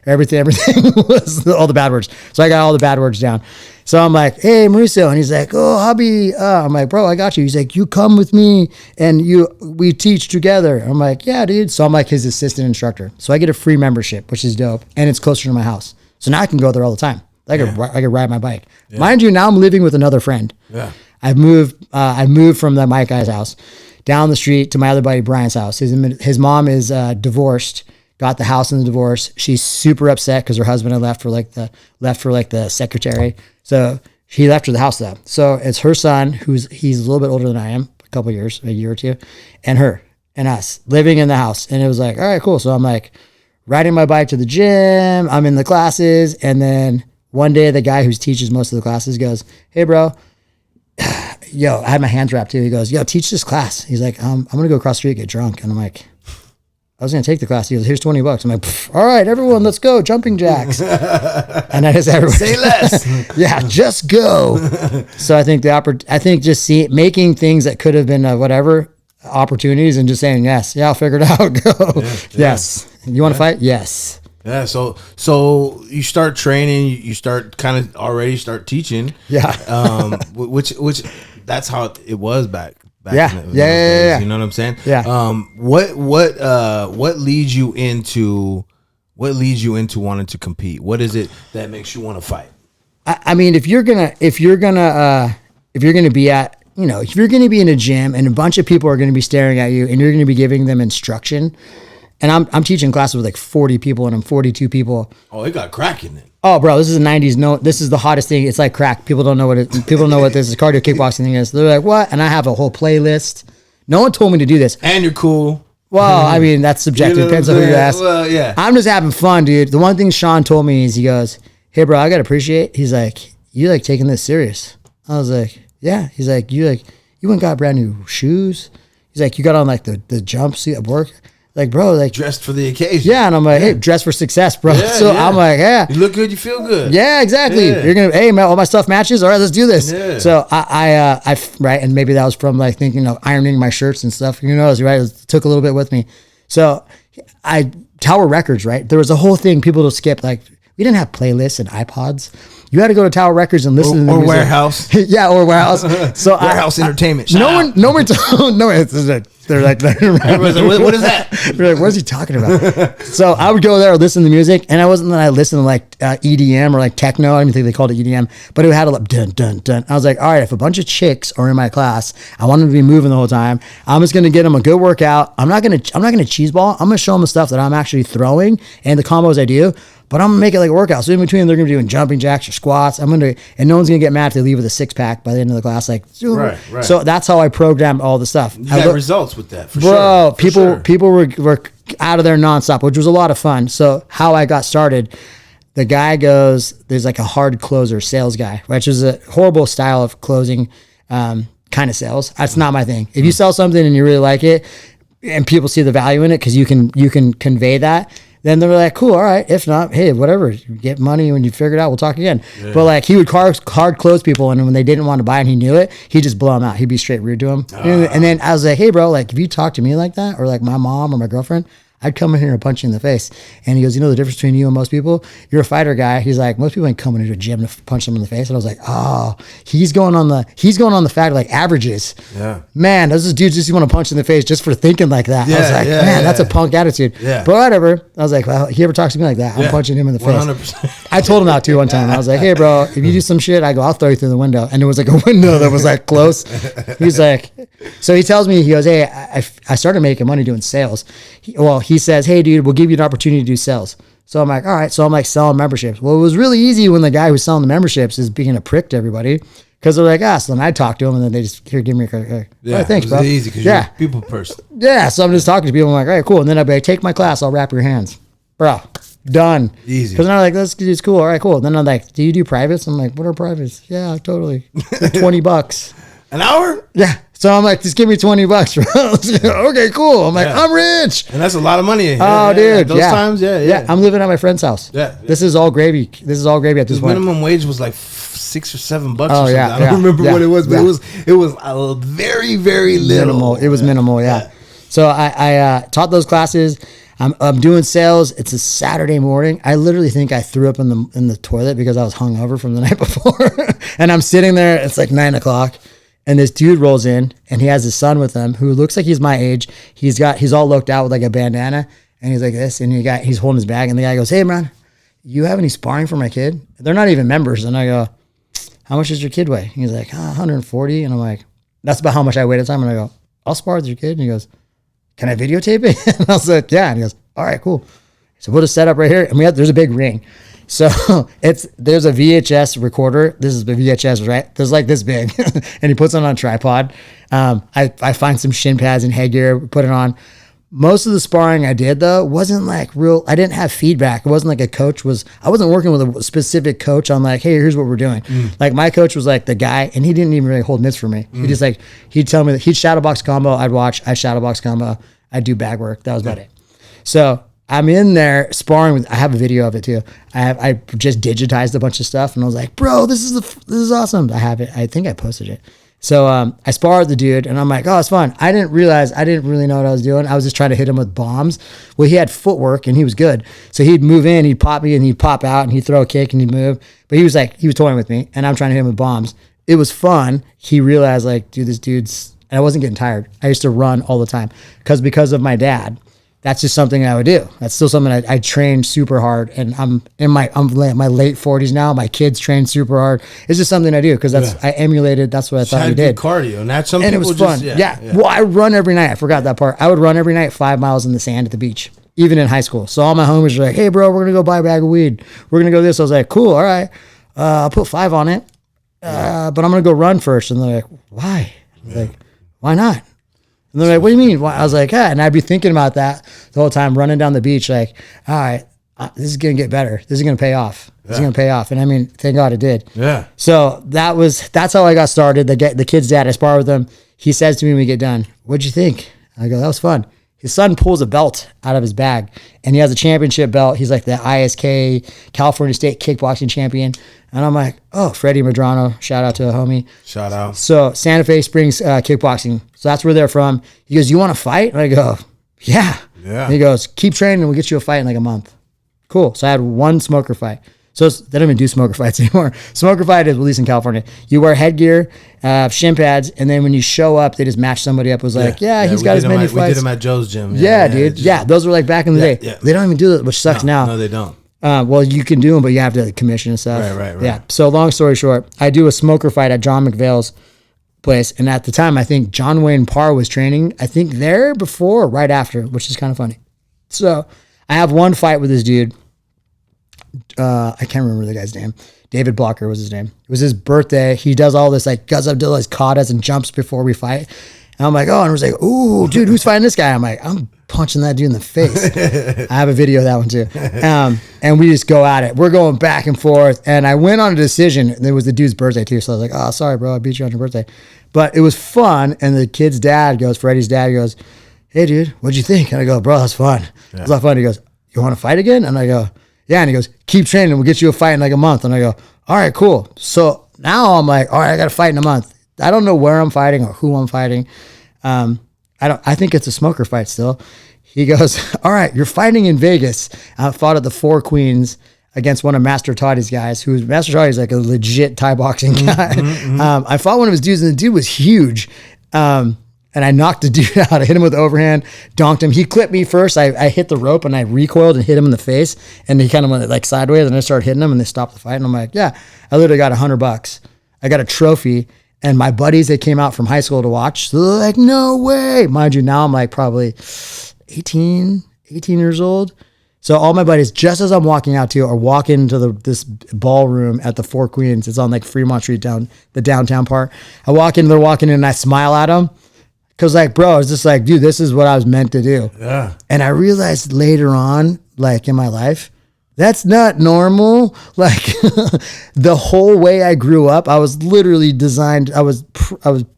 everything was all the bad words. So I got all the bad words down. So I'm like, hey, Mauricio. And he's like, oh, hubby. I'm like, bro, I got you. He's like, you come with me and we teach together. I'm like, yeah, dude. So I'm like his assistant instructor. So I get a free membership, which is dope. And it's closer to my house. So now I can go there all the time. I could ride my bike. Yeah. Mind you, now I'm living with another friend. Yeah. I moved from the Mike guy's house down the street to my other buddy Brian's house. His mom is divorced, got the house in the divorce. She's super upset because her husband had left for the secretary. So he left her the house though. So it's her son he's a little bit older than I am, a year or two, and her and us living in the house. And it was like, all right, cool. So I'm like riding my bike to the gym. I'm in the classes, and then one day the guy who teaches most of the classes goes, hey, bro. Yo, I had my hands wrapped too. He goes, yo, teach this class. He's like, I'm going to go across the street and get drunk. And I'm like, I was going to take the class. He goes, here's $20. I'm like, all right, everyone, let's go. Jumping jacks. And I just, everyone, say less. Yeah, just go. So I think just making things that could have been whatever opportunities and just saying, yes, yeah, I'll figure it out. Go. Yeah, yes. You want to fight? Yes. Yeah, so you start training, you start start teaching. Yeah. Which that's how it was back yeah. in the days, yeah. You know what I'm saying? Yeah. What leads you into wanting to compete? What is it that makes you want to fight? I mean, if you're gonna be at, if you're gonna be in a gym and a bunch of people are gonna be staring at you and you're gonna be giving them instruction. And I'm teaching classes with like 40 people and I'm 42 people. Oh, it got cracking then. Oh, bro, this is the 90s. No, this is the hottest thing. It's like crack. People don't know what this is. Cardio kickboxing thing is. They're like, what? And I have a whole playlist. No one told me to do this. And you're cool. Well, I mean, that's subjective. Depends on who you ask. Well, yeah. I'm just having fun, dude. The one thing Sean told me is he goes, hey, bro, I got to appreciate. He's like, you like taking this serious. I was like, yeah. He's like, you went and got brand new shoes. He's like, you got on like the jumpsuit at work. Like, bro, like dressed for the occasion. Yeah, and I'm like, hey, dress for success, bro. Yeah, so yeah. I'm like, yeah, you look good, you feel good. Yeah, exactly. Yeah. You're gonna, hey, man, all my stuff matches. All right, let's do this. Yeah. So I right, and maybe that was from like thinking of ironing my shirts and stuff. Who knows, right? It took a little bit with me. So Tower Records, right? There was a whole thing people to skip. Like, we didn't have playlists and iPods. You had to go to Tower Records and listen to the music. Warehouse. Yeah, or Warehouse. So Warehouse Entertainment. No one told. No, they're like, everyone's like, what is that? They're like, what is he talking about? So I would go there and listen to music, and I wasn't that I listened to like EDM or like techno. I don't even think they called it EDM, but it had a like dun dun dun. I was like, all right, if a bunch of chicks are in my class, I want them to be moving the whole time. I'm just gonna get them a good workout. I'm not gonna cheese ball. I'm gonna show them the stuff that I'm actually throwing and the combos I do. But I'm gonna make it like a workout. So in between, they're gonna be doing jumping jacks or squats. And no one's gonna get mad if they leave with a 6-pack by the end of the class. Like, right. So that's how I programmed all the stuff. You got results with that, for bro, sure. People were out of there nonstop, which was a lot of fun. So how I got started, the guy goes, there's like a hard closer sales guy, which is a horrible style of closing kind of sales. That's not my thing. If you sell something and you really like it, and people see the value in it because you can convey that. Then they're like, cool, all right. If not, hey, whatever. You get money when you figure it out. We'll talk again. Yeah. But like he would hard close people, and when they didn't want to buy and he knew it, he'd just blow them out. He'd be straight rude to them. And then I was like, hey, bro, like if you talk to me like that, or like my mom or my girlfriend, I'd come in here and punch you in the face. And he goes, you know the difference between you and most people? You're a fighter guy. He's like, most people ain't coming into a gym to punch them in the face. And I was like, oh, he's going on the fact like averages. Yeah. Man, those dudes just want to punch in the face just for thinking like that. Yeah, I was like, man, that's a punk attitude. Yeah. But whatever. I was like, well, he ever talks to me like that, I'm punching him in the face. 100%. I told him that too one time. I was like, hey, bro, if you do some shit, I go, I'll throw you through the window. And it was like a window that was like close. He's like, so he tells me, he goes, hey, I started making money doing sales. He says, hey, dude, we'll give you an opportunity to do sales. So I'm like, all right. So I'm like selling memberships. Well, it was really easy when the guy who's selling the memberships is being a prick to everybody. Because they're like, so then I talk to them and then they just, here, give me a credit. Yeah, thanks, bro. It's easy because you're a people person. Yeah, so I'm just talking to people. I'm like, all right, cool. And then I'll be like, take my class. I'll wrap your hands. Bro, done. Easy. Because then I'm like, it's cool. All right, cool. Then I'm like, do you do privates? I'm like, what are privates? Yeah, totally. $20. An hour? Yeah. So I'm like, just give me $20, bro. Okay, cool. I'm like, I'm rich. And that's a lot of money. Oh, dude. Those times, yeah. I'm living at my friend's house. Yeah. This is all gravy. This is all gravy at this point. Minimum wage was like $6 or $7 or Oh, something. yeah, I don't remember what it was, but yeah. it was a very, very little. Minimal. It was minimal, yeah. So I taught those classes. I'm doing sales. It's a Saturday morning. I literally think I threw up in the toilet because I was hungover from the night before. And I'm sitting there. It's like 9:00. And this dude rolls in and he has his son with him who looks like he's my age. He's all looked out with like a bandana and he's like this and he's holding his bag and the guy goes, hey man, you have any sparring for my kid? They're not even members. And I go, how much does your kid weigh? He's like, 140. And I'm like, that's about how much I weighed at the time. And I go, I'll spar with your kid. And he goes, can I videotape it? And I was like, yeah. And he goes, all right, cool. So we'll just set up right here. And there's a big ring. So there's a VHS recorder. This is the VHS, right? There's like this big, and he puts it on a tripod. I find some shin pads and headgear, put it on. Most of the sparring I did though wasn't like real. I didn't have feedback. It wasn't like I wasn't working with a specific coach on like, hey, here's what we're doing. Like my coach was like the guy, and he didn't even really hold mitts for me. He just like he'd tell me that he'd shadow box combo. I'd watch. I shadow box combo. I'd do bag work. That was about it. So I'm in there sparring with. I have a video of it too. I just digitized a bunch of stuff, and I was like, "Bro, this is awesome." I have it. I think I posted it. So I sparred the dude, and I'm like, "Oh, it's fun." I didn't really know what I was doing. I was just trying to hit him with bombs. Well, he had footwork, and he was good. So he'd move in, he'd pop me, and he'd pop out, and he'd throw a kick, and he'd move. But he was toying with me, and I'm trying to hit him with bombs. It was fun. He realized, like, dude, this dude's. And I wasn't getting tired. I used to run all the time because of my dad. That's just something I would do. That's still something I trained super hard, and I'm my late 40s now. My kids train super hard. It's just something I do because I emulated. That's what I thought we did. Cardio, and that's it was fun. Yeah. Well, I run every night. I forgot that part. I would run every night 5 miles in the sand at the beach, even in high school. So all my homies were like, "Hey, bro, we're gonna go buy a bag of weed. We're gonna go this." I was like, "Cool, all right. I'll put 5 on it, but I'm gonna go run first." And they're like, "Why?" Like, "Why not?" And they're like, "What do you mean?" I was like, and I'd be thinking about that the whole time, running down the beach, like, all right, this is going to get better. This is going to pay off. This is going to pay off. And I mean, thank God it did. Yeah. So that's how I got started. The kid's dad, I spar with him. He says to me when we get done, "What'd you think?" I go, "That was fun." His son pulls a belt out of his bag, and he has a championship belt. He's like the ISK California State kickboxing champion. And I'm like, "Oh, Freddie Medrano, shout out to a homie." Shout out. So Santa Fe Springs kickboxing. So that's where they're from. He goes, "You want to fight?" And I go, "Yeah." And he goes, "Keep training and we'll get you a fight in like a month." Cool. So I had one smoker fight. So they don't even do smoker fights anymore. Smoker fight is released in California. You wear headgear, shin pads, and then when you show up, they just match somebody up. It was like, he's got as many fights. We did them at Joe's gym. Yeah, dude. Those were like back in the day. Yeah. They don't even do it, which sucks now. No, they don't. Well, you can do them, but you have to commission and stuff. Right. Yeah. So long story short, I do a smoker fight at John McVale's place. And at the time, I think John Wayne Parr was training, I think there before or right after, which is kind of funny. So I have one fight with this dude. I can't remember the guy's name. David Blocker was his name. It was his birthday. He does all this like guts up to his katas and jumps before we fight. And I'm like, oh, and I was like, ooh, dude, who's fighting this guy? I'm like, I'm punching that dude in the face. I have a video of that one too. And we just go at it. We're going back and forth. And I went on a decision. And it was the dude's birthday too. So I was like, oh, sorry, bro. I beat you on your birthday. But it was fun. And the kid's dad goes, Freddie's dad goes, hey, dude, what'd you think? And I go, bro, that's fun. Yeah. It's not fun. He goes, you want to fight again? And I go, yeah. And he goes, keep training. We'll get you a fight in like a month. And I go, all right, cool. So now I'm like, all right, I got to fight in a month. I don't know where I'm fighting or who I'm fighting. I think it's a smoker fight still. he goes, all right, you're fighting in Vegas. I fought at the Four Queens against one of Master Toddy's guys, Master Toddy's like a legit Thai boxing guy. I fought one of his dudes, and the dude was huge. And I knocked the dude out. I hit him with overhand, donked him. He clipped me first. I hit the rope, and I recoiled and hit him in the face. And he kind of went like sideways, and I started hitting him, and they stopped the fight. And I'm like, yeah, I literally got $100. I got a trophy. And my buddies, they came out from high school to watch. So they're like, no way. Mind you, now I'm like probably 18 years old. So all my buddies, just as I'm walking out are walking into this ballroom at the Four Queens. It's on like Fremont Street down the downtown part. I walk in, they're walking in, and I smile at them. Cause like, bro, I was just like, dude, this is what I was meant to do. Yeah. And I realized later on, like in my life, that's not normal. Like the whole way I grew up, I was literally designed. I was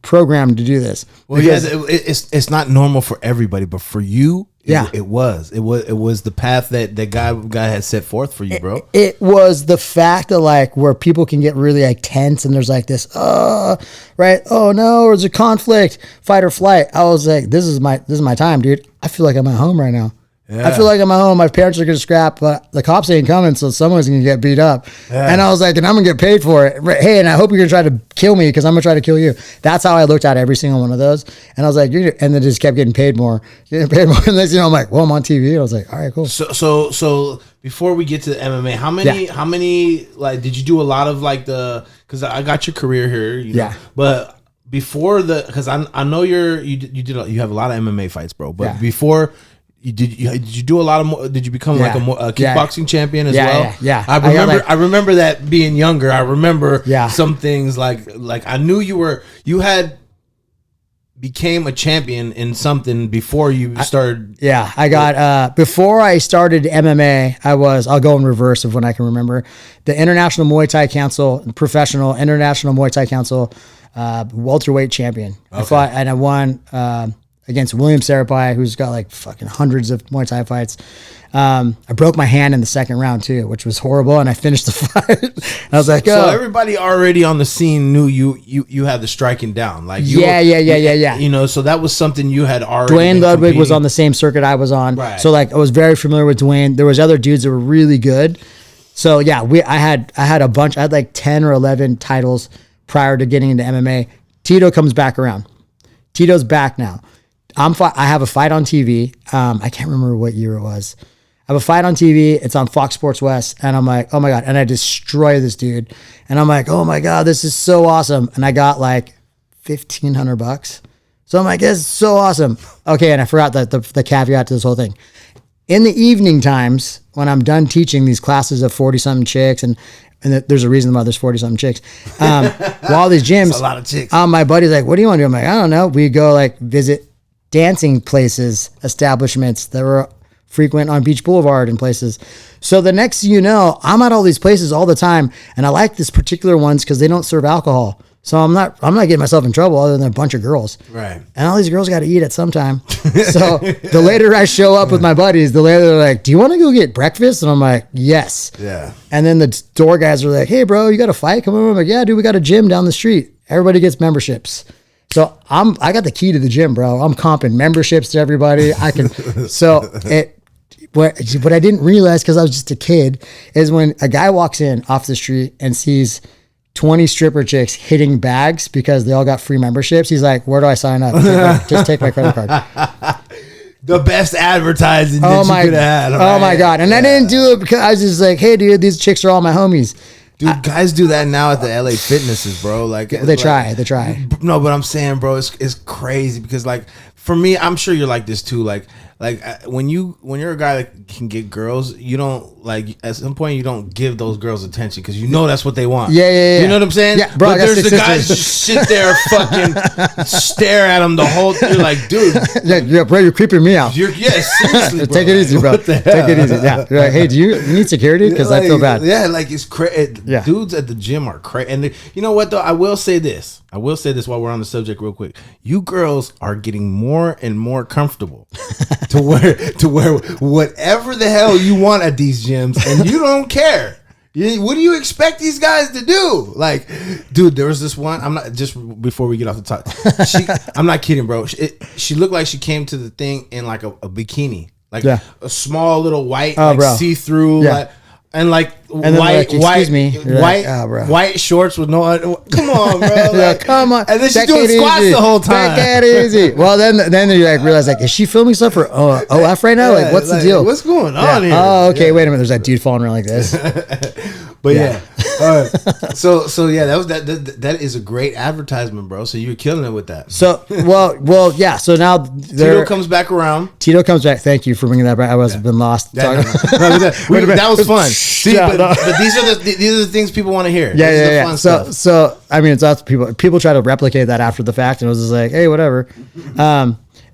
programmed to do this. Well, yes, it's not normal for everybody, but for you, it was the path that God had set forth for you, bro. It was the fact that like where people can get really like tense and there's like this, right? Oh no, there's a conflict, fight or flight. I was like, this is my time, dude. I feel like I'm at home right now. Yeah. I feel like I'm at home. My parents are going to scrap, but the cops ain't coming, so someone's going to get beat up. Yeah. And I was like, and I'm going to get paid for it. Hey, and I hope you're going to try to kill me because I'm going to try to kill you. That's how I looked at every single one of those. And I was like, and then just kept getting paid more. And then, I'm like, well, I'm on TV. I was like, all right, cool. So before we get to the MMA, how many, like, did you do a lot of like because I got your career here, you know, but before because I know you have a lot of MMA fights, bro, but before. Did you do a lot of more? Did you become like a kickboxing champion as well? Yeah. I remember that being younger. I remember some things like I knew you had became a champion in something before you started. I got before I started MMA, I'll go in reverse of when I can remember. The International Muay Thai Council, Professional International Muay Thai Council, welterweight champion. Okay. I fought and I won against William Sarapai, who's got like fucking hundreds of Muay Thai fights. I broke my hand in the second round too, which was horrible, and I finished the fight. I was like, so everybody already on the scene knew you had the striking down, like yeah. You know, so that was something you had already. Dwayne Ludwig was on the same circuit I was on, right. So like I was very familiar with Dwayne. There was other dudes that were really good. So yeah, I had a bunch. I had like 10 or 11 titles prior to getting into MMA. Tito comes back around. Tito's back now. I have a fight on TV. I can't remember what year it was. I have a fight on TV. It's on Fox Sports West. And I'm like, oh my God. And I destroy this dude. And I'm like, oh my God, this is so awesome. And I got like $1,500. So I'm like, this is so awesome. Okay. And I forgot the caveat to this whole thing. In the evening times, when I'm done teaching these classes of 40-something chicks, and there's a reason why there's 40-something chicks. While these gyms, that's a lot of chicks. My buddy's like, what do you want to do? I'm like, I don't know. We go like visit dancing places, establishments that were frequent on Beach Boulevard and places. So the next thing you know, I'm at all these places all the time, and I like this particular ones because they don't serve alcohol. So I'm not getting myself in trouble other than a bunch of girls. Right. And all these girls got to eat at some time. So the later I show up with my buddies, the later they're like, do you want to go get breakfast? And I'm like, yes. Yeah. And then the door guys are like, hey bro, you got a fight? Come on. I'm like, yeah, dude, we got a gym down the street. Everybody gets memberships. So I got the key to the gym, bro. I'm comping memberships to everybody. What I didn't realize because I was just a kid is when a guy walks in off the street and sees 20 stripper chicks hitting bags because they all got free memberships. He's like, where do I sign up? Just take my credit card. The best advertising that you could have had. Oh my God. And I didn't do it because I was just like, hey dude, these chicks are all my homies. Dude, guys do that now at the LA Fitnesses, bro. Like they try. No, but I'm saying, bro, it's crazy because like for me, I'm sure you're like this too. Like when you're a guy that can get girls, you don't like at some point you don't give those girls attention because you know that's what they want. Yeah. You know what I'm saying? Yeah, bro. But there's the guys just sit there fucking stare at them the whole. You're like, dude. Yeah, bro, you're creeping me out. Seriously, bro. Take it easy, bro. Take it easy. Yeah. You're like, hey, do you need security? Because I feel bad. Yeah, like it's crazy. Yeah. Dudes at the gym are crazy, and you know what though? I will say this while we're on the subject real quick. You girls are getting more and more comfortable to where whatever the hell you want at these gyms and you don't care. What do you expect these guys to do? Like, dude, there was this one. I'm not just before we get off the top. I'm not kidding, bro. She looked like she came to the thing in like a bikini, like a small little white, see through, and white shorts with no. Come on, bro. Like, come on. And then she's doing squats the whole time. That easy. Well, then you like realize like, is she filming stuff for OF right now? Like, what's the deal? What's going on here? Oh, okay. Wait a minute. There's that dude falling around like this. But so yeah, that is a great advertisement, bro. So you're killing it with that. So yeah. So now Tito comes back around. Tito comes back. Thank you for bringing that back. I was been lost. That was fun. See, but these are the things people want to hear. Yeah. So I mean, it's us people try to replicate that after the fact, and it was just like, hey, whatever.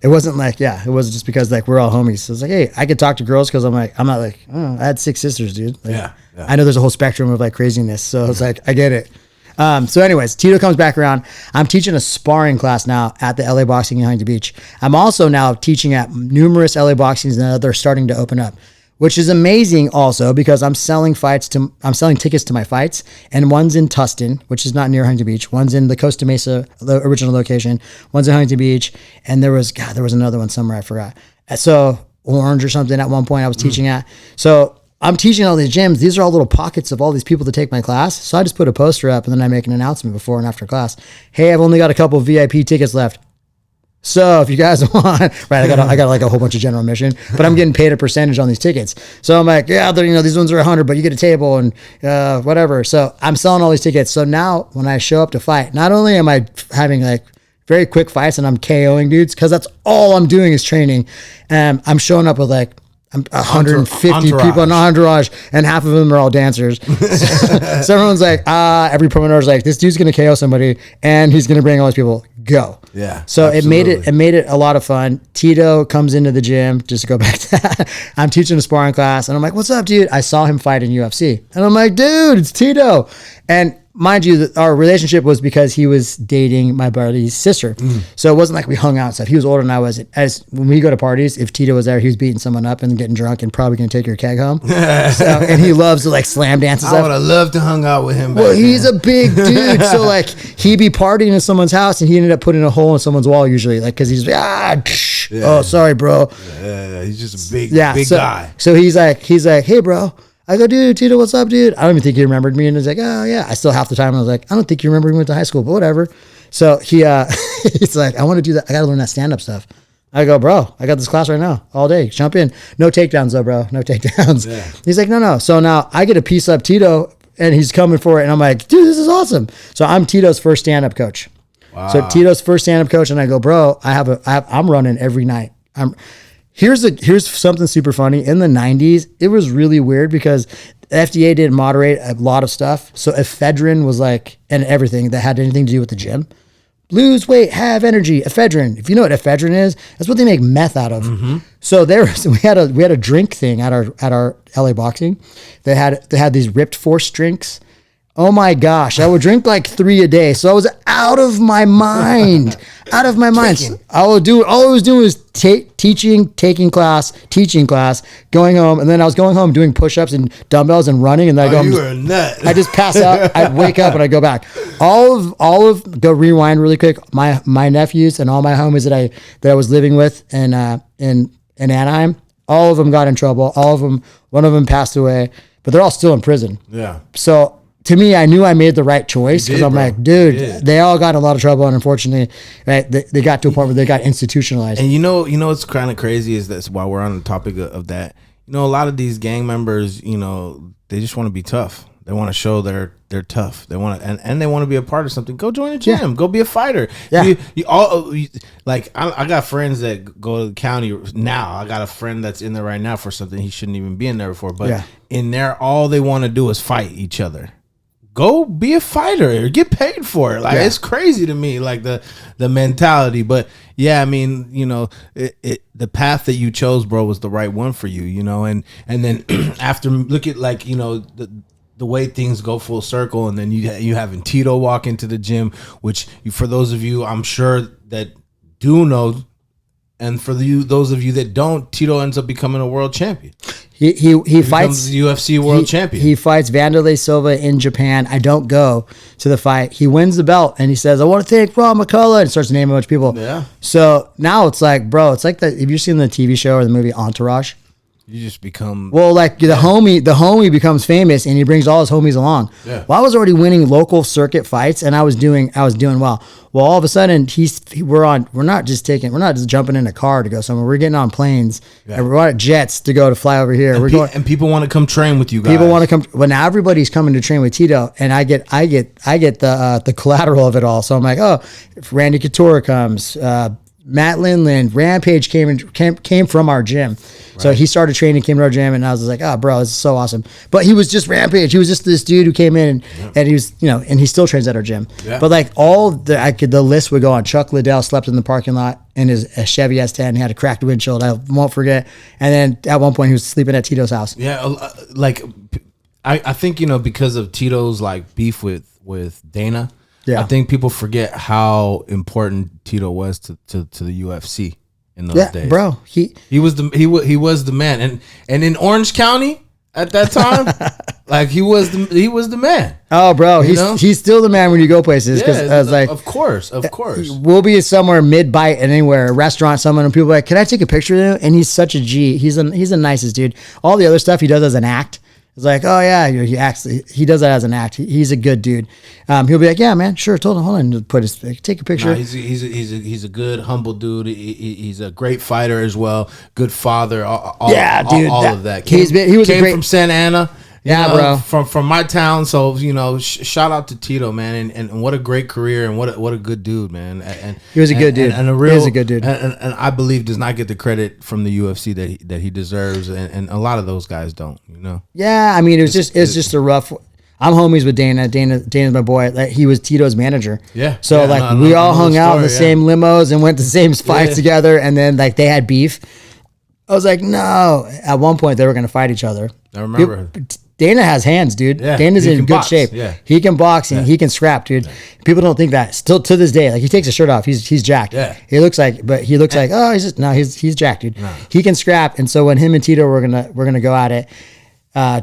It wasn't like, it was just because like we're all homies. So it's like, hey, I could talk to girls because I'm not like, I had 6 sisters, dude. Like, I know there's a whole spectrum of like craziness. So it's like, I get it. So anyways, Tito comes back around. I'm teaching a sparring class now at the LA Boxing in Huntington Beach. I'm also now teaching at numerous LA Boxings that they're starting to open up, which is amazing also because I'm selling tickets to my fights, and one's in Tustin, which is not near Huntington Beach. One's in the Costa Mesa, the original location. One's in Huntington Beach, and there was another one somewhere I forgot. So Orange or something at one point I was teaching at. So I'm teaching all these gyms. These are all little pockets of all these people to take my class. So I just put a poster up and then I make an announcement before and after class. Hey, I've only got a couple of VIP tickets left. So if you guys want, right, I got like a whole bunch of general admission, but I'm getting paid a percentage on these tickets. So I'm like, these ones are 100, but you get a table and whatever. So I'm selling all these tickets. So now when I show up to fight, not only am I having like very quick fights and I'm KOing dudes, because that's all I'm doing is training. I'm showing up with like 150 people in an entourage, and half of them are all dancers. So everyone's like, every promoter's like, this dude's gonna KO somebody, and he's gonna bring all these people. Go. Yeah. So absolutely. it made it a lot of fun. Tito comes into the gym, just to go back to that. I'm teaching a sparring class, and I'm like, what's up, dude? I saw him fight in UFC, and I'm like, dude, it's Tito. And mind you, our relationship was because he was dating my buddy's sister. So it wasn't like we hung out and stuff. He was older than I was. When we go to parties, if Tito was there, he was beating someone up and getting drunk and probably going to take your keg home. And he loves to like slam dance and stuff. I would have loved to hung out with him. Well, he's a big dude. So like he'd be partying in someone's house and he ended up putting a hole in someone's wall usually. Like, cause he's oh, sorry, bro. Yeah, he's just a big guy. So he's like, hey, bro. I go, dude, Tito, what's up, dude? I don't even think he remembered me. And he's like, oh, yeah. I still half the time I was like, I don't think you remember we went to high school, but whatever. So he's like, I want to do that. I got to learn that stand-up stuff. I go, bro, I got this class right now all day. Jump in. No takedowns, though, bro. No takedowns. Yeah. He's like, no. So now I get to piece up Tito, and he's coming for it. And I'm like, dude, this is awesome. So I'm Tito's first stand-up coach. Wow. So Tito's first stand-up coach, and I go, bro, I'm running every night. Here's something super funny. In the 90s, it was really weird because the FDA didn't moderate a lot of stuff. So ephedrine was like, and everything that had anything to do with the gym. Lose weight, have energy, ephedrine. If you know what ephedrine is, that's what they make meth out of. Mm-hmm. So we had a drink thing at our LA Boxing. They had these Ripped Force drinks. Oh my gosh, I would drink like 3 a day. So I was out of my mind. All I was doing was taking class, teaching class, going home, and then I was going home doing push-ups and dumbbells and running, and then you were a nut. I just pass out, I'd wake up and I'd go back. Go rewind really quick. My nephews and all my homies that I was living with in Anaheim, all of them got in trouble. One of them passed away, but they're all still in prison. Yeah. So to me, I knew I made the right choice because I'm like, dude, they all got in a lot of trouble, and unfortunately, right, they got to a point where they got institutionalized. And you know what's kind of crazy is that while we're on the topic of that, a lot of these gang members, they just want to be tough. They want to show they're tough. They want to, and they want to be a part of something. Go join a gym. Yeah. Go be a fighter. Yeah. I got friends that go to the county now. I got a friend that's in there right now for something he shouldn't even be in there for. But in there, all they want to do is fight each other. Go be a fighter or get paid for it. Like it's crazy to me, like the mentality. But yeah, I mean, the path that you chose, bro, was the right one for you, and then after look at the way things go full circle, and then you having Tito walk into the gym, which for those of you, I'm sure that do know. And for those of you that don't, Tito ends up becoming a world champion. He fights UFC world champion. He fights Vanderlei Silva in Japan. I don't go to the fight. He wins the belt and he says, "I want to thank Rob McCullough," and starts naming a bunch of people. Yeah. So now it's like, bro, it's like have you seen the TV show or the movie Entourage? You just become like the homie becomes famous and he brings all his homies along. Yeah. Well, I was already winning local circuit fights and I was doing well. Well, all of a sudden we're not just jumping in a car to go somewhere. We're getting on planes and we're on jets to go to fly over here. And people want to come train with you guys. People want to come. Well, now everybody's coming to train with Tito, and I get the collateral of it all. So I'm like, oh, if Randy Couture comes, Matt Lindland, Rampage came from our gym. Right. So he started training, came to our gym, and I was like, oh, bro, this is so awesome. But he was just Rampage. He was just this dude who came in and he was, and he still trains at our gym. Yeah. But like the list would go on. Chuck Liddell slept in the parking lot in his Chevy S10. He had a cracked windshield. I won't forget. And then at one point he was sleeping at Tito's house. Yeah. Like I think, because of Tito's like beef with Dana, yeah. I think people forget how important Tito was to the UFC in those days. Bro, he was the man, and in Orange County at that time, like he was the man. Oh, bro, he's still the man when you go places. Because I was like, of course, we'll be somewhere mid bite anywhere, a restaurant, someone, and people are like, can I take a picture of him? And he's such a G. He's the nicest dude. All the other stuff he does as an act. It's like, oh yeah, he does that as an act. He's a good dude. He'll be like, yeah, man, sure, hold on, take a picture. No, he's a good, humble dude. He's a great fighter as well. Good father. All of that. He was from Santa Ana. Bro. From my town. So shout out to Tito, man, and what a great career and what a good dude, man. And he was a good dude. He was a good dude. And I believe does not get the credit from the UFC that he deserves, and a lot of those guys don't. Yeah, I mean, it was just a rough. I'm homies with Dana. Dana's my boy. Like, he was Tito's manager. Yeah. So we all hung out in the same limos and went to the same fights together, and then like they had beef. I was like, no. At one point, they were going to fight each other. I remember. Dana has hands, dude. Yeah, Dana's in good box. shape. Yeah. He can box and he can scrap, dude. Yeah. People don't think that. Still to this day, like he takes his shirt off, he's jacked. Yeah. He looks like oh, he's jacked, dude. No. He can scrap. And so when him and Tito were gonna go at it,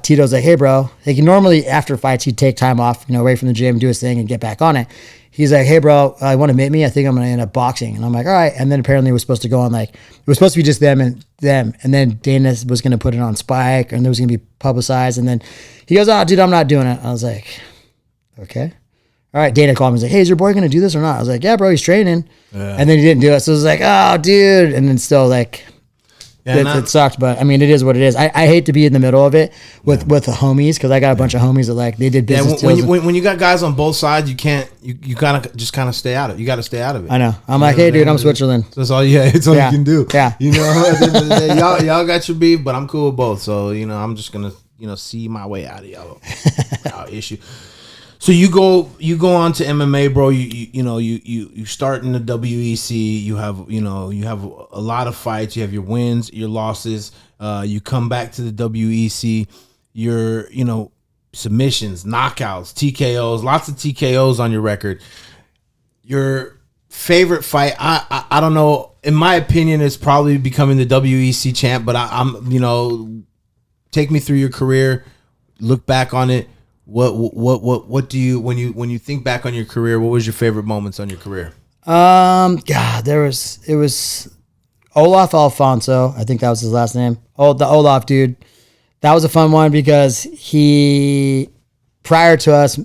Tito's like, hey, bro. Like normally after fights he'd take time off, away from the gym, do his thing, and get back on it. He's like, hey, bro, I want to meet me. I think I'm going to end up boxing. And I'm like, all right. And then apparently it was supposed to go on it was supposed to be just them. And then Dana was going to put it on Spike and it was going to be publicized. And then he goes, oh, dude, I'm not doing it. I was like, okay. All right. Dana called me and was like, hey, is your boy going to do this or not? I was like, yeah, bro, he's training. Yeah. And then he didn't do it. So it was like, oh, dude. And then still like, it sucked, but I mean, it is what it is. I hate to be in the middle of it with the homies because I got a bunch of homies that they did business. Yeah, when you got guys on both sides, you can't you gotta just kind of stay out of it. You got to stay out of it. I know. I'm like, hey, dude, I'm Switzerland. That's all. Yeah, it's all you can do. Yeah. At the end of the day, y'all got your beef, but I'm cool with both. So I'm just gonna see my way out of y'all issue. So you go on to MMA, bro. You start in the WEC. You have a lot of fights. You have your wins, your losses. You come back to the WEC. Your submissions, knockouts, TKOs, lots of TKOs on your record. Your favorite fight, I don't know. In my opinion, it's probably becoming the WEC champ. But I'm take me through your career. Look back on it. What do you when you think back on your career? What was your favorite moments on your career? It was Olaf Alfonso. I think that was his last name. Oh, the Olaf dude. That was a fun one because prior to us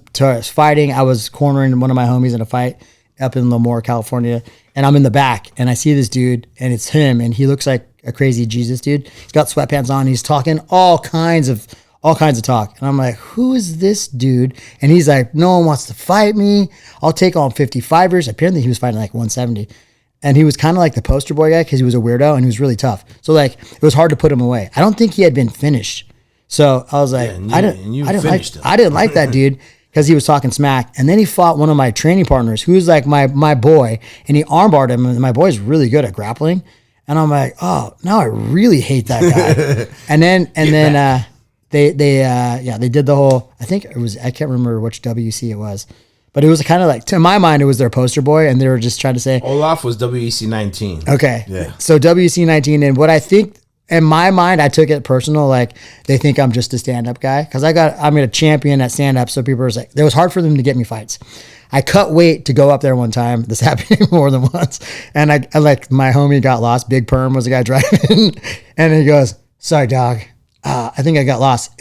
fighting, I was cornering one of my homies in a fight up in Lemoore, California, and I'm in the back and I see this dude and it's him and he looks like a crazy Jesus dude. He's got sweatpants on. He's talking all kinds of talk. And I'm like, who is this dude? And he's like, no one wants to fight me. I'll take on 55ers. Apparently he was fighting like 170. And he was kind of like the poster boy guy because he was a weirdo and he was really tough. So like, it was hard to put him away. I don't think he had been finished. So I was like, I didn't like that dude because he was talking smack. And then he fought one of my training partners who's like my boy and he armbarred him. And my boy's really good at grappling. And I'm like, oh, now I really hate that guy. and then They did the whole, I can't remember which WC it was, but it was kind of like, to my mind, it was their poster boy and they were just trying to say. Olaf was WEC 19. Okay. Yeah. So WEC 19 and what I think in my mind, I took it personal. Like they think I'm just a stand-up guy because I'm a champion at stand-up. So people are like, it was hard for them to get me fights. I cut weight to go up there one time. This happened more than once. And I like my homie got lost. Big Perm was the guy driving. And he goes, sorry, dog. I think I got lost.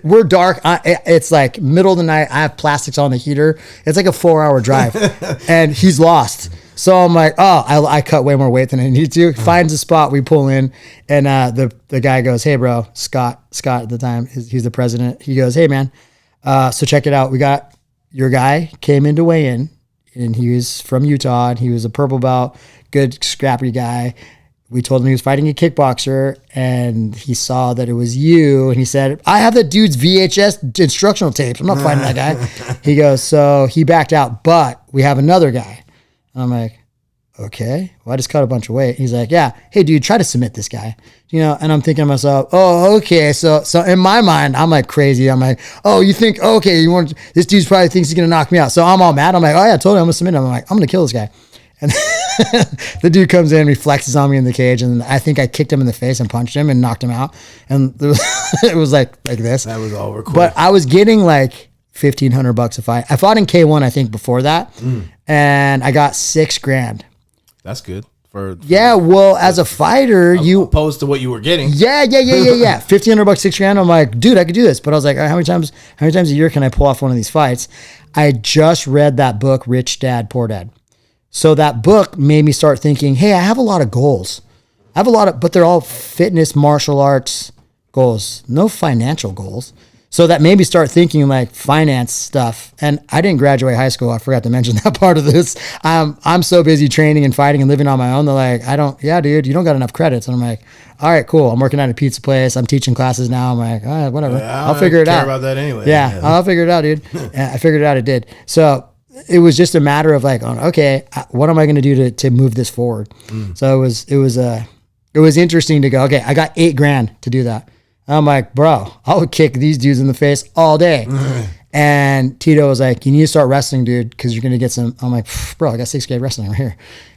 We're dark. It's like middle of the night. I have plastics on the heater. It's like a 4-hour drive and he's lost. So I'm like, I cut way more weight than I need to. Finds a spot. We pull in and the guy goes, hey bro, Scott at the time, he's the president. He goes, hey man, so check it out. We got your guy came in to weigh in and he was from Utah and he was a purple belt, good scrappy guy. We told him he was fighting a kickboxer and he saw that it was you. And he said, I have that dude's VHS instructional tapes. I'm not fighting that guy. He goes, so he backed out, but we have another guy. And I'm like, okay, well, I just cut a bunch of weight. He's like, yeah, hey dude, try to submit this guy, and I'm thinking to myself, oh, okay. So in my mind, I'm like crazy. I'm like, oh, you think, okay, this dude probably thinks he's going to knock me out. So I'm all mad. I'm like, oh yeah, totally. I'm going to submit him. I'm like, I'm going to kill this guy. And the dude comes in, he flexes on me in the cage, and I think I kicked him in the face and punched him and knocked him out. And it was like this. That was over quick. But I was getting like $1,500 a fight. I fought in K1, I think, before that, and I got $6,000. That's good as a fighter, you opposed to what you were getting. Yeah. $1,500, $6,000. I'm like, dude, I could do this. But I was like, all right, how many times a year can I pull off one of these fights? I just read that book, Rich Dad, Poor Dad. So that book made me start thinking, hey, I have a lot of goals. But they're all fitness, martial arts goals, no financial goals. So that made me start thinking like finance stuff. And I didn't graduate high school. I forgot to mention that part of this. I'm so busy training and fighting and living on my own. They're like, dude, you don't got enough credits. And I'm like, all right, cool. I'm working at a pizza place. I'm teaching classes now. I'm like, all right, whatever. Yeah, I'll figure it out. About that anyway. Yeah, I'll figure it out, dude. And I figured it out. It did. So it was just a matter of like, okay, what am I going to do to move this forward? So it was interesting to go, okay, I got $8,000 to do that. I'm like, bro, I would kick these dudes in the face all day. And Tito was like, you need to start wrestling, dude, because you're going to get some. I'm like, bro, I got $6,000 wrestling right here.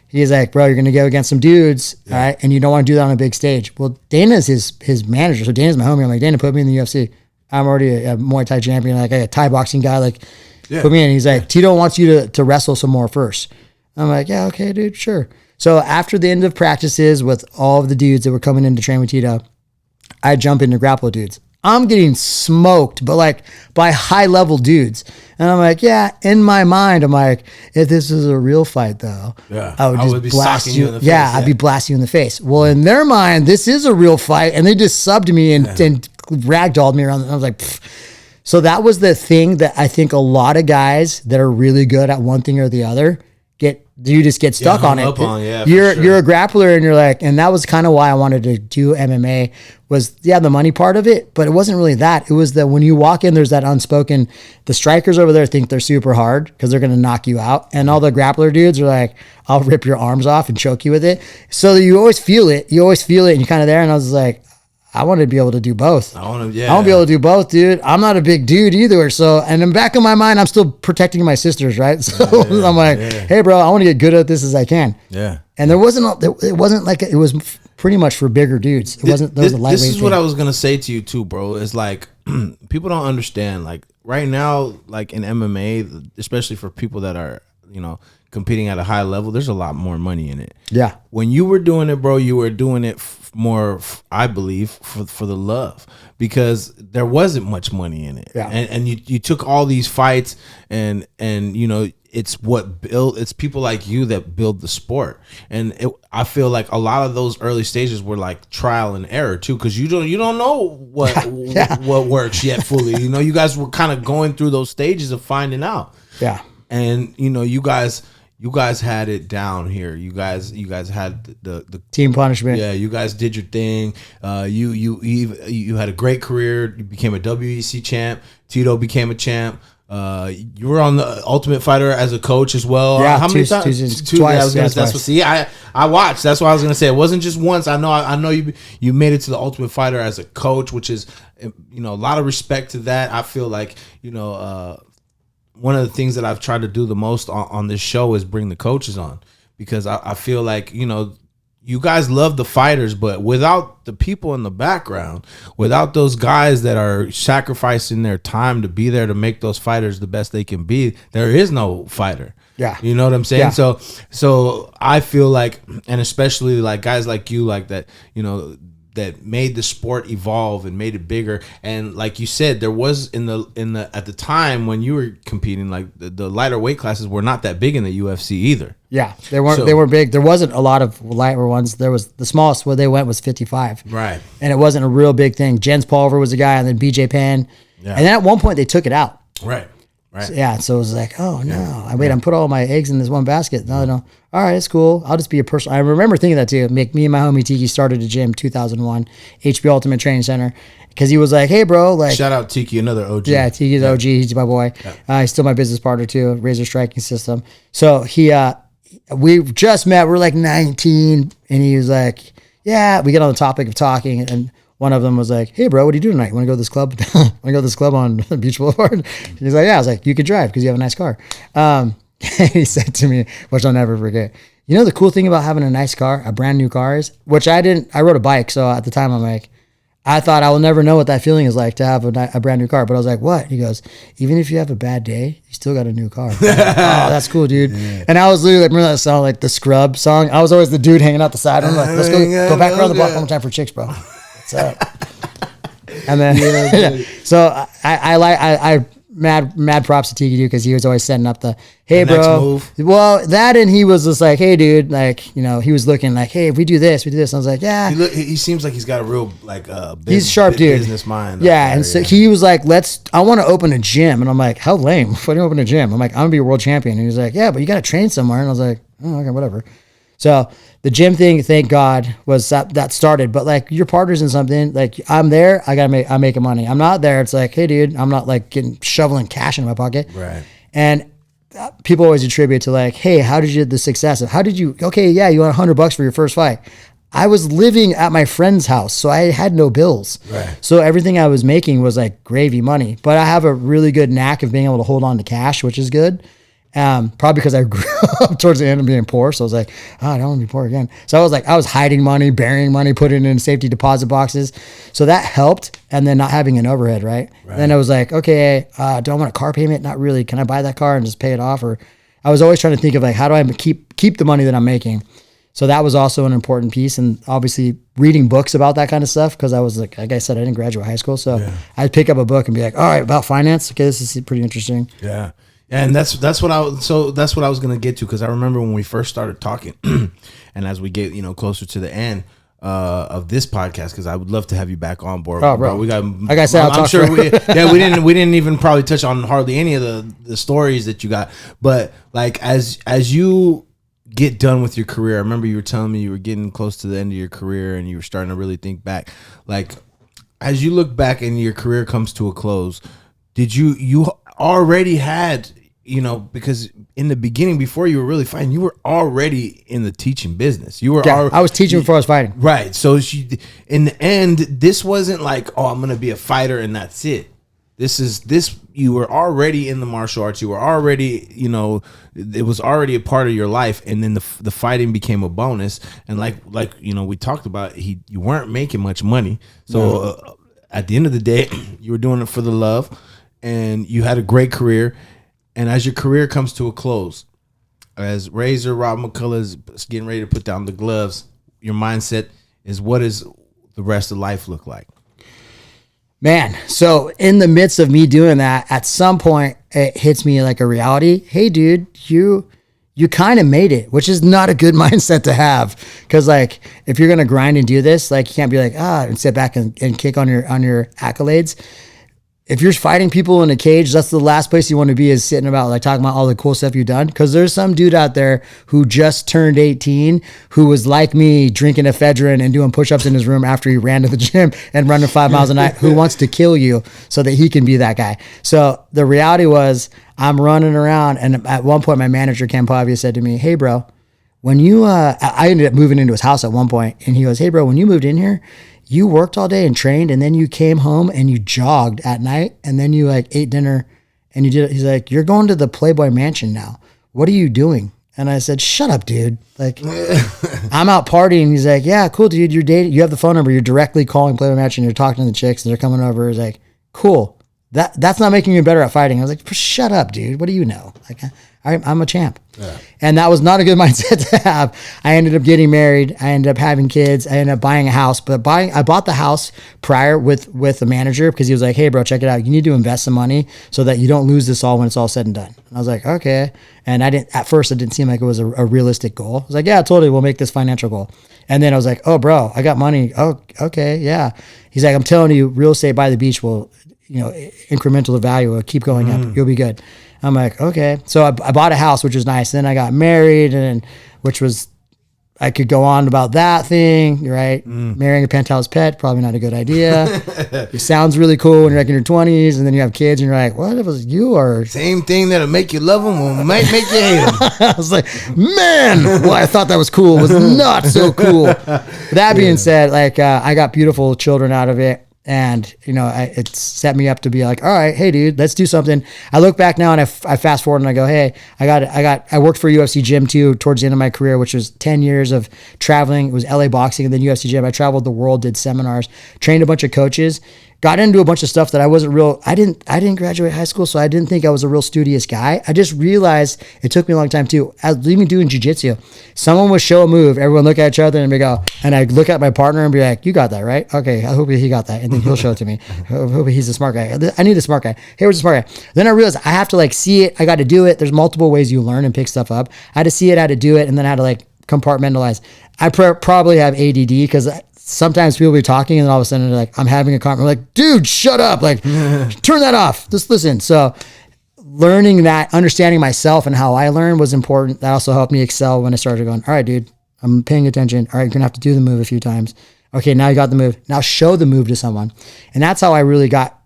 He's like, bro, you're going to go against some dudes, all right? And you don't want to do that on a big stage. Well, Dana's his manager. So Dana's my homie. I'm like, Dana, put me in the UFC. I'm already a Muay Thai champion. Like, a Thai boxing guy. Like, put me in. He's like, Tito wants you to wrestle some more first. I'm like, yeah, okay, dude, sure. So after the end of practices with all of the dudes that were coming in to train with Tito, I jump into grapple dudes. I'm getting smoked, but like by high level dudes. And I'm like, yeah, in my mind, I'm like, if this is a real fight though, I would just blast you in the face. Yeah, I'd be blasting you in the face. Well, in their mind, this is a real fight. And they just subbed me and ragdolled me around. I was like, pfft. So that was the thing that I think a lot of guys that are really good at one thing or the other you just get stuck on it. You're a grappler and you're like, and that was kind of why I wanted to do MMA was the money part of it, but it wasn't really that. It was that when you walk in, there's that unspoken, the strikers over there think they're super hard because they're going to knock you out. And all the grappler dudes are like, I'll rip your arms off and choke you with it. So you always feel it. And you're kind of there. And I was like, I want to be able to do both. I want to be able to do both, dude. I'm not a big dude either. So, and in the back of my mind, I'm still protecting my sisters, right? So I'm like, hey, bro, I want to get good at this as I can. Yeah. And it wasn't like, it was pretty much for bigger dudes. It wasn't, there was a lightweight This is what I was going to say to you too, bro. Is like, people don't understand, like right now, like in MMA, especially for people that are, competing at a high level, there's a lot more money in it. Yeah. When you were doing it, bro, you were doing it more, I believe, for the love, because there wasn't much money in it. Yeah. And you took all these fights and it's people like you that build the sport. And I feel like a lot of those early stages were like trial and error too, because you don't know what works yet fully. You guys were kind of going through those stages of finding out. Yeah. And you guys had it down here. You guys had the team punishment. Yeah, you guys did your thing. You had a great career. You became a WEC champ. Tito became a champ. You were on the Ultimate Fighter as a coach as well. Yeah, how many times? Twice. I watched. That's what I was gonna say. It wasn't just once. I know you made it to the Ultimate Fighter as a coach, which is a lot of respect to that. I feel like one of the things that I've tried to do the most on this show is bring the coaches on, because I feel like, you guys love the fighters, but without the people in the background, without those guys that are sacrificing their time to be there to make those fighters the best they can be, there is no fighter. Yeah. You know what I'm saying? Yeah. So I feel like, and especially like guys like you, like that, you know, that made the sport evolve and made it bigger. And like you said, there was in the at the time when you were competing, like the lighter weight classes were not that big in the UFC either. Yeah, they were big. There wasn't a lot of lighter ones. There was the smallest where they went was 55. Right. And it wasn't a real big thing. Jens Pulver was a guy, and then BJ Penn. Yeah. And then at one point they took it out. Right. Right. So, yeah. So it was like, oh no, I'm put all my eggs in this one basket. No. All right, it's cool. I'll just be a person. I remember thinking that too. Me and my homie Tiki started a gym 2001, HB Ultimate Training Center, because he was like, hey bro, like, shout out Tiki, another OG. Yeah, Tiki's OG. He's my boy. Yeah. He's still my business partner too. Razor Striking System. So we just met. We're like 19, and he was like, yeah. We get on the topic of talking, and one of them was like, hey bro, what are you doing tonight? Want to go to this club? Want to go to this club on Beach Boulevard? He's like, yeah. I was like, you could drive because you have a nice car. He said to me, which I'll never forget, you know the cool thing about having a nice car, a brand new car is, which I rode a bike, so at the time I'm like, I thought I will never know what that feeling is like to have a brand new car. But I was like, what? He goes, even if you have a bad day, you still got a new car. Like, oh, that's cool, dude. Yeah. And I was literally like, remember that song, like the Scrub song? I was always the dude hanging out the side. I'm like, let's go back around the block one more time for chicks, bro. What's up? And then, so I mad props to Tiki because he was always setting up the bro. Move. Well, that, and he was just like, hey dude, like, you know, he was looking like, hey, if we do this. And I was like, yeah. He seems like he's got a real like he's sharp dude, business mind. Yeah, and so he was like, I want to open a gym, and I'm like, how lame? Why do you open a gym? I'm like, I'm gonna be a world champion. And he was like, yeah, but you got to train somewhere. And I was like, oh, okay, whatever. So the gym thing, thank God, was that started. But like, your partner's in something, like I'm there, I'm making money. I'm not there. It's like, hey dude, I'm not like shoveling cash in my pocket. Right. And people always attribute to like, hey, how did you the success of, okay, yeah, you want $100 for your first fight. I was living at my friend's house, so I had no bills. Right. So everything I was making was like gravy money. But I have a really good knack of being able to hold on to cash, which is good. Probably because I grew up towards the end of being poor. So I was like, I don't want to be poor again. So I was hiding money, burying money, putting it in safety deposit boxes. So that helped. And then not having an overhead, right? Then I was like, okay, do I want a car payment? Not really. Can I buy that car and just pay it off? Or I was always trying to think of like, how do I keep the money that I'm making? So that was also an important piece. And obviously reading books about that kind of stuff. Cause I was like I said, I didn't graduate high school. So I'd pick up a book and be like, all right, about finance. Okay. This is pretty interesting. Yeah. And that's what I was gonna get to, because I remember when we first started talking, and as we get closer to the end of this podcast, because I would love to have you back on board. Oh, bro, we got, like I said, I'm sure we didn't even probably touch on hardly any of the stories that you got, but like as you get done with your career, I remember you were telling me you were getting close to the end of your career and you were starting to really think back, like as you look back and your career comes to a close, did you already had, because in the beginning, before you were really fighting, you were already in the teaching business. You were. I was teaching before I was fighting. Right. So in the end, this wasn't like, oh, I'm gonna be a fighter and that's it. This. You were already in the martial arts. You were already, it was already a part of your life, and then the fighting became a bonus. And like we talked about, you weren't making much money. So at the end of the day, you were doing it for the love, and you had a great career. And as your career comes to a close, as Rob Mccullough is getting ready to put down the gloves, your mindset is, what does the rest of life look like? Man, so in the midst of me doing that, at some point it hits me like a reality. Hey, dude, you kind of made it, which is not a good mindset to have. Because like, if you're gonna grind and do this, like you can't be like and sit back and kick on your accolades. If you're fighting people in a cage, that's the last place you want to be, is sitting about like talking about all the cool stuff you've done. Because there's some dude out there who just turned 18 who was like me, drinking ephedrine and doing push-ups in his room after he ran to the gym and running 5 miles a night, who wants to kill you so that he can be that guy. So the reality was, I'm running around, and at one point my manager, Ken Pavia, said to me, hey bro, when you, I ended up moving into his house at one point, and he goes, hey bro, when you moved in here, you worked all day and trained, and then you came home and you jogged at night, and then you like ate dinner and you did it. He's like, you're going to the Playboy Mansion now. What are you doing? And I said, shut up, dude. Like, I'm out partying. He's like, yeah, cool, dude. You're dating. You have the phone number. You're directly calling Play Match and you're talking to the chicks and they're coming over. He's like, cool. That's not making you better at fighting. I was like, shut up, dude. What do you know? Like, I'm a champ. Yeah. And that was not a good mindset to have. I ended up getting married. I ended up having kids. I ended up buying a house. But I bought the house prior with a manager because he was like, hey, bro, check it out. You need to invest some money so that you don't lose this all when it's all said and done. And I was like, okay. And at first, it didn't seem like it was a realistic goal. I was like, yeah, totally. We'll make this financial goal. And then I was like, oh, bro, I got money. Oh, okay. Yeah. He's like, I'm telling you, real estate by the beach will, incremental value will keep going up. You'll be good. I'm like, okay. So I bought a house, which was nice. Then I got married, I could go on about that thing, right? Marrying a penthouse pet, probably not a good idea. It sounds really cool when you're like in your 20s, and then you have kids, and you're like, what if it was you or... Same thing that'll make you love them or might make you hate them. I was like, man, well, I thought that was cool. It was not so cool. That being said, like, I got beautiful children out of it. And, it set me up to be like, all right, hey, dude, let's do something. I look back now and I fast forward and I go, hey, I worked for UFC Gym too towards the end of my career, which was 10 years of traveling. It was LA boxing and then UFC Gym. I traveled the world, did seminars, trained a bunch of coaches, got into a bunch of stuff that I didn't graduate high school. So I didn't think I was a real studious guy. I just realized it took me a long time too. Even doing jiu-jitsu, someone would show a move, everyone look at each other and we go, and I look at my partner and be like, you got that, right? Okay. I hope he got that. And then he'll show it to me. I hope he's a smart guy. I need a smart guy. Here was a smart guy. Then I realized I have to see it. I got to do it. There's multiple ways you learn and pick stuff up. I had to see it, I had to do it. And then I had to compartmentalize. I probably have ADD because sometimes people be talking and then all of a sudden they're like, I'm having a conversation. I'm like, dude, shut up. Like, turn that off. Just listen. So learning that, understanding myself and how I learn was important. That also helped me excel when I started going, all right, dude, I'm paying attention. All right, you're going to have to do the move a few times. Okay, now you got the move. Now show the move to someone. And that's how I really got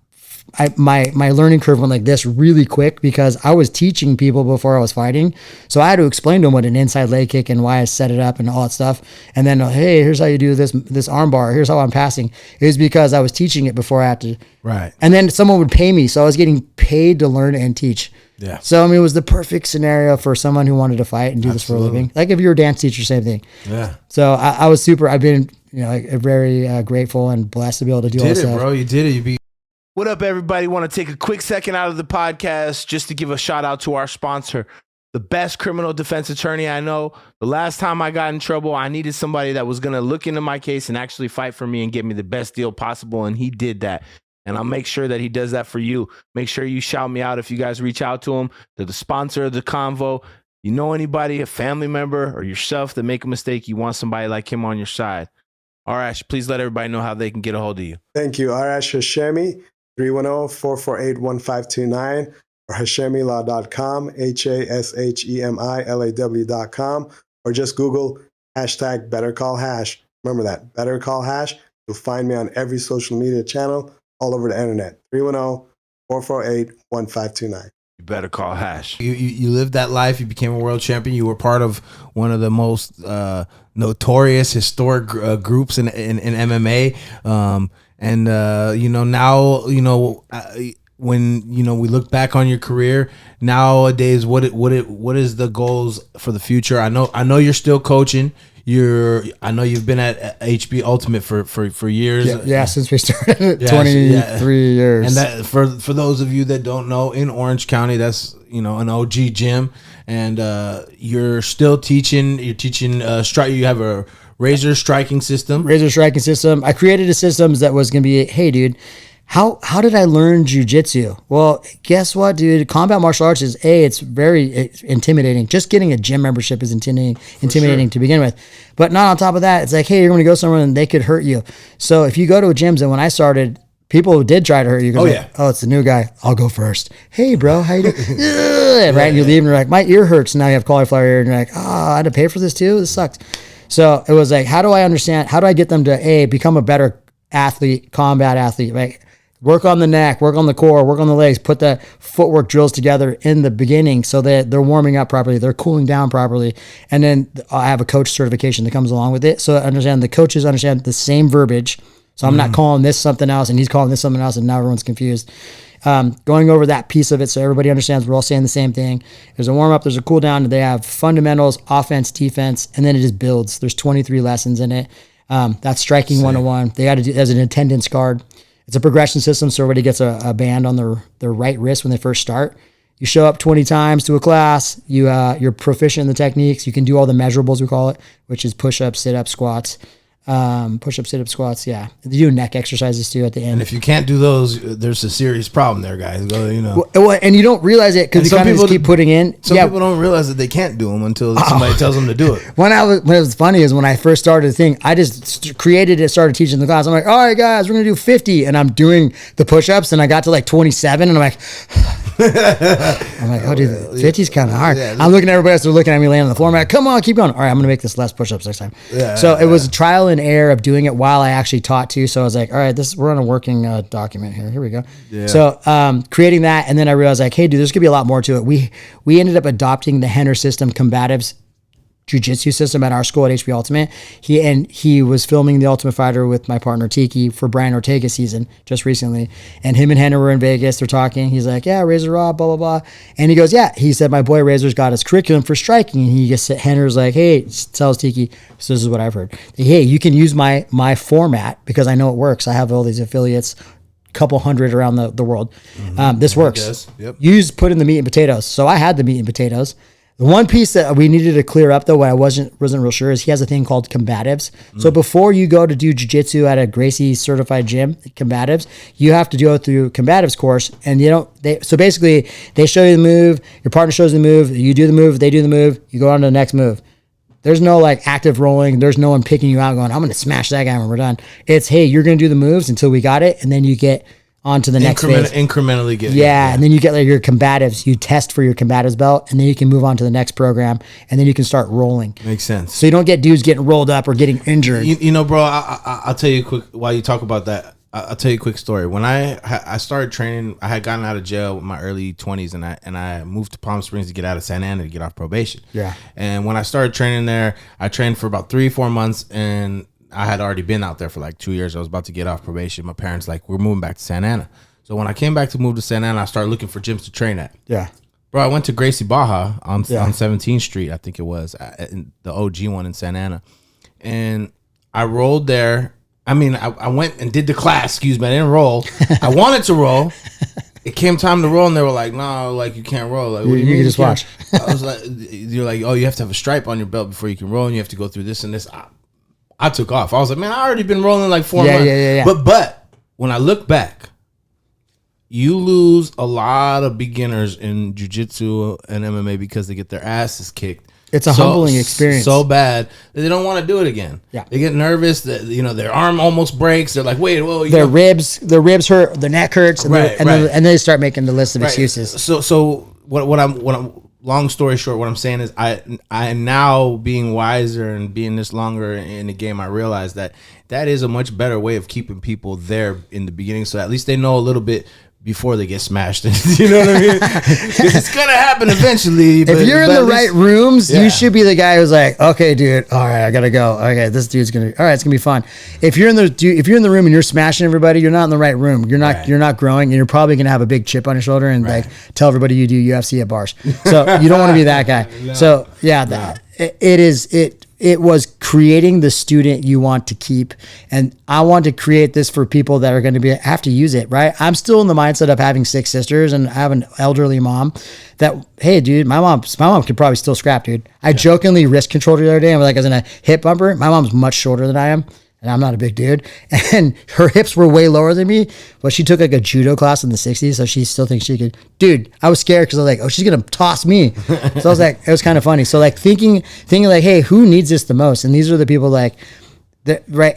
my learning curve went like this really quick because I was teaching people before I was fighting. So I had to explain to them what an inside leg kick and why I set it up and all that stuff. And then, hey, here's how you do this arm bar. Here's how I'm passing. It was because I was teaching it before I had to. Right. And then someone would pay me. So I was getting paid to learn and teach. Yeah. So, it was the perfect scenario for someone who wanted to fight and do this for a living. Like if you were a dance teacher, same thing. Yeah. So I was I've been, very grateful and blessed to be able to do all this stuff. Bro. You did it. What up, everybody? Want to take a quick second out of the podcast just to give a shout out to our sponsor, the best criminal defense attorney I know. The last time I got in trouble, I needed somebody that was going to look into my case and actually fight for me and get me the best deal possible, and he did that. And I'll make sure that he does that for you. Make sure you shout me out if you guys reach out to him. They're the sponsor of the Convo. You know anybody, a family member, or yourself that make a mistake, you want somebody like him on your side. Arash, please let everybody know how they can get a hold of you. Thank you. Arash Hashemi, 310-448-1529, or HashemiLaw.com, HashemiLaw.com, or just Google hashtag Better Call Hash. Remember that, Better Call Hash. You'll find me on every social media channel all over the internet. 310-448-1529. You better call Hash. You lived that life. You became a world champion. You were part of one of the most notorious historic groups in MMA. When we look back on your career nowadays, what is the goals for the future? I know you're still coaching. I know you've been at HB Ultimate for years. Yeah, since we started, 23 years. And that for those of you that don't know, in Orange County, that's an OG gym, and you're still teaching. You're teaching strike. You have a razor striking system. I created a system that was going to be, hey, dude, how did I learn jiu-jitsu? Well, guess what, dude? Combat martial arts is it's very intimidating. Just getting a gym membership is intimidating to begin with. But not on top of that, it's like, hey, you're going to go somewhere and they could hurt you. So if you go to a gym, and when I started, people did try to hurt you. Oh, it's the new guy. I'll go first. Hey, bro, how you doing? Right? And you leave and you're like, my ear hurts. And now you have cauliflower ear. And you're like, I had to pay for this too? This sucks. So it was like, how do I get them to become a better athlete, combat athlete, right? Work on the neck, work on the core, work on the legs, put the footwork drills together in the beginning so that they're warming up properly, they're cooling down properly. And then I have a coach certification that comes along with it. So the coaches understand the same verbiage. So I'm not calling this something else and he's calling this something else and now everyone's confused. going over that piece of it so everybody understands we're all saying the same thing. There's a warm-up, there's a cool down. They have fundamentals, offense, defense, and then it just builds. There's 23 lessons in it. That's striking 101. They got to do as an attendance card. It's a progression system, so everybody gets a band on their right wrist when they first start. You show up 20 times to a class. You're proficient in the techniques. You can do all the measurables, we call it, which is push-ups, sit-ups, squats. Push-up, sit-up, squats. Yeah, they do neck exercises too at the end. And if you can't do those, there's a serious problem there, guys. Well, and you don't realize it because you kind of just keep putting in. Some people don't realize that they can't do them until somebody tells them to do it. What was funny is when I first started the thing, I just created it, started teaching the class. I'm like, all right, guys, we're gonna do 50, and I'm doing the push-ups, and I got to like 27, and I'm like. Oh, dude, 50's kind of hard. Yeah, I'm looking at everybody else. They're looking at me laying on the floor. I'm like, come on, keep going. All right, I'm going to make this less push-ups next time. So it was a trial and error of doing it while I actually taught too. So I was like, all right, we're on a working document here. Here we go. Yeah. So creating that. And then I realized like, hey, dude, there's going to be a lot more to it. We ended up adopting the Henner system combatives jiu-jitsu system at our school at HB Ultimate. He was filming The Ultimate Fighter with my partner Tiki for Brian Ortega's season just recently. And him and Henner were in Vegas. They're talking. He's like, yeah, RAZOROB, blah, blah, blah. And he goes, yeah. He said, my boy Razor's got his curriculum for striking. And he just Henner's like, hey, tells Tiki, so this is what I've heard. Hey, you can use my format because I know it works. I have all these affiliates, couple hundred around the world. This works. Yep. Put in the meat and potatoes. So I had the meat and potatoes. The one piece that we needed to clear up, though, what I wasn't real sure is he has a thing called combatives. So before you go to do jiu-jitsu at a Gracie certified gym, combatives, you have to go through combatives course. And so basically, they show you the move, your partner shows you the move, you do the move, they do the move, you go on to the next move. There's no like active rolling. There's no one picking you out going, I'm going to smash that guy when we're done. It's, hey, you're going to do the moves until we got it, and then you get on to the next phase. Incrementally get and then you get like your combatives. You test for your combatives belt, and then you can move on to the next program, and then you can start rolling. Makes sense. So you don't get dudes getting rolled up or getting injured. You know, bro, I'll tell you quick, while you talk about that, I'll tell you a quick story. When I started training, I had gotten out of jail in my early 20s, and I moved to Palm Springs to get out of Santa Ana to get off probation. Yeah. And when I started training there, I trained for about 3-4 months, and I had already been out there for like 2 years. I was about to get off probation. My parents like, we're moving back to Santa Ana. So when I came back to move to Santa Ana, I started looking for gyms to train at. Yeah. Bro, I went to Gracie Baja on 17th Street, I think it was, the OG one in Santa Ana. And I rolled there. I mean, I went and did the class, I didn't roll. I wanted to roll. It came time to roll, and they were like, no, like, you can't roll. Like, what do you mean? You just watch. I was like, you're like, oh, you have to have a stripe on your belt before you can roll, and you have to go through this and this. I took off. I was like, man, I already been rolling like 4 months. Yeah. But when I look back, you lose a lot of beginners in jiu-jitsu and MMA because they get their asses kicked. It's a humbling experience. So bad that they don't want to do it again. Yeah. They get nervous that, their arm almost breaks. They're like, wait, well, their ribs hurt, their neck hurts, and then they start making the list of excuses. So what I'm long story short, what I'm saying is I now, being wiser and being this longer in the game, I realize that is a much better way of keeping people there in the beginning, so at least they know a little bit before they get smashed. You know what I mean? Because it's gonna happen eventually. If you're in the right rooms, you should be the guy who's like, okay, dude, all right, I gotta go. Okay, this dude's all right, it's gonna be fun. If you're in the room and you're smashing everybody, you're not in the right room. You're not growing, and you're probably gonna have a big chip on your shoulder and like tell everybody you do UFC at bars. So you don't want to be that guy. No. So it was creating the student you want to keep. And I want to create this for people that are going to have to use it, right? I'm still in the mindset of having 6 sisters and I have an elderly mom that, hey, dude, my mom could probably still scrap, dude. I jokingly wrist controlled her the other day. I was like, I was in a hip bumper. My mom's much shorter than I am. And I'm not a big dude. And her hips were way lower than me, but she took like a judo class in the 60s, so she still thinks she could. Dude, I was scared because I was like, oh, she's going to toss me. So I was like, it was kind of funny. So like thinking like, hey, who needs this the most? And these are the people like,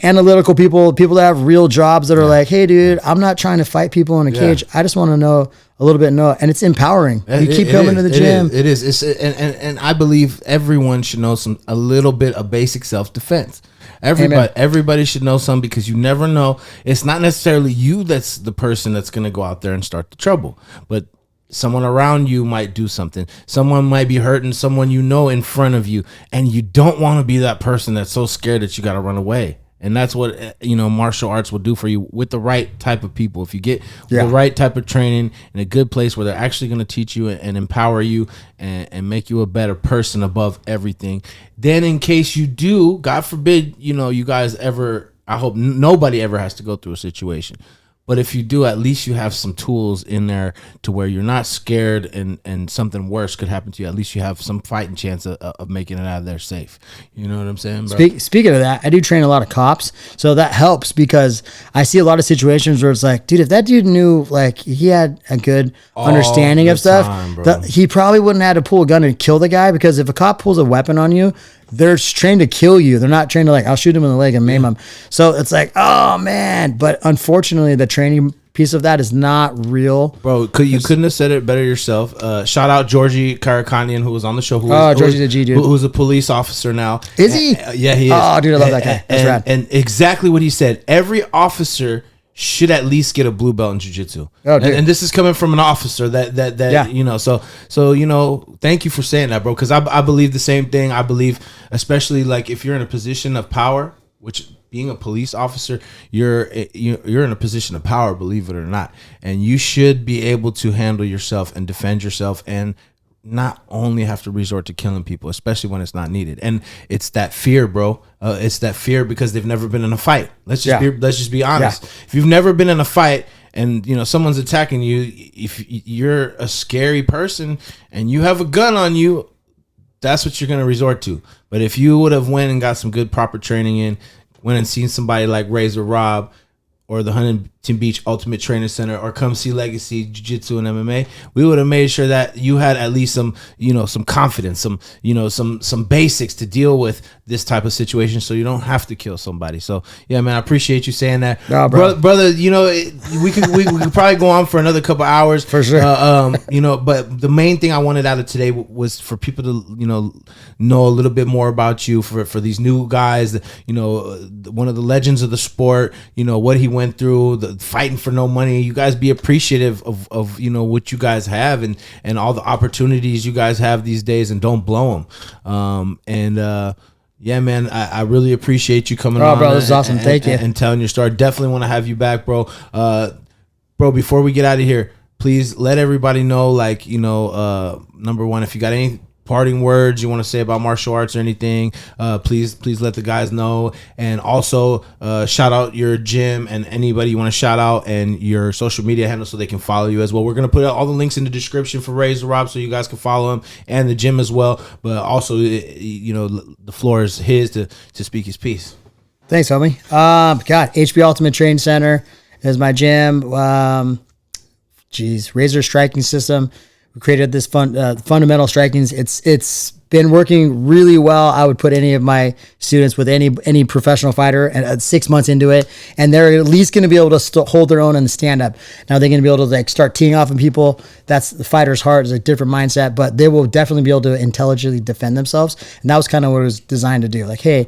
analytical people that have real jobs that are like, hey, dude, I'm not trying to fight people in a cage. I just want to know a little bit. And it's empowering. You keep coming to the gym. It is. And I believe everyone should know a little bit of basic self-defense. Everybody should know some, because you never know. It's not necessarily you that's the person that's going to go out there and start the trouble, but someone around you might do something. Someone might be hurting someone in front of you, and you don't want to be that person that's so scared that you got to run away. And that's what, martial arts will do for you with the right type of people. If you get the right type of training in a good place where they're actually going to teach you and empower you and make you a better person above everything, then in case you do, God forbid, you guys ever, I hope nobody ever has to go through a situation. But if you do, at least you have some tools in there to where you're not scared and something worse could happen to you. At least you have some fighting chance of making it out of there safe. You know what I'm saying, bro? Speaking of that, I do train a lot of cops. So that helps because I see a lot of situations where it's like, dude, if that dude knew, like, he had a good understanding of stuff, he probably wouldn't have had to pull a gun and kill the guy, because if a cop pulls a weapon on you, they're trained to kill you. They're not trained to, like, I'll shoot him in the leg and maim him. So it's like, oh man. But unfortunately, the training piece of that is not real. Bro, you couldn't have said it better yourself. Shout out Georgie Karakanian, who was on the show. Georgie's a G dude. Who's a police officer now. Is he? Yeah, he is. Oh, dude, I love that guy. That's rad. And exactly what he said. Every officer should at least get a blue belt in jiu-jitsu. And this is coming from an officer that so thank you for saying that, bro, because I believe the same thing. I believe, especially like if you're in a position of power, which being a police officer, you're in a position of power, believe it or not, and you should be able to handle yourself and defend yourself and not only have to resort to killing people, especially when it's not needed. And it's that fear, bro. It's that fear because they've never been in a fight. Let's just be honest. Yeah. If you've never been in a fight and someone's attacking you, if you're a scary person and you have a gun on you, that's what you're going to resort to. But if you would have went and got some good proper training in, went and seen somebody like RAZOROB or the Huntington Beach Ultimate Training Center, or come see Legacy Jiu-Jitsu and MMA, we would have made sure that you had at least some confidence, some basics to deal with this type of situation, so you don't have to kill somebody. So yeah, man, I appreciate you saying that, brother. We could probably go on for another couple hours for sure. But the main thing I wanted out of today was for people to know a little bit more about you, for these new guys, one of the legends of the sport, what he went through, the fighting for no money. You guys be appreciative of what you guys have and all the opportunities you guys have these days, and don't blow them. Yeah, man, I really appreciate you coming on. Bro, this is awesome. Thank you. And telling your story. Definitely want to have you back, bro. Bro, before we get out of here, please let everybody know, number one, if you got any parting words you want to say about martial arts or anything, please let the guys know. And also shout out your gym and anybody you want to shout out, and your social media handle so they can follow you as well. We're going to put all the links in the description for RAZOROB so you guys can follow him, and the gym as well. But also, the floor is his to speak his piece. Thanks, homie. HB Ultimate Training Center is my gym. Razor striking system. We created this fundamental strikings. It's been working really well. I would put any of my students with any professional fighter and 6 months into it, and they're at least going to be able to hold their own and stand up. Now they're going to be able to start teeing off on people. That's the fighter's heart, is a different mindset, but they will definitely be able to intelligently defend themselves. And that was kind of what it was designed to do. Like, hey,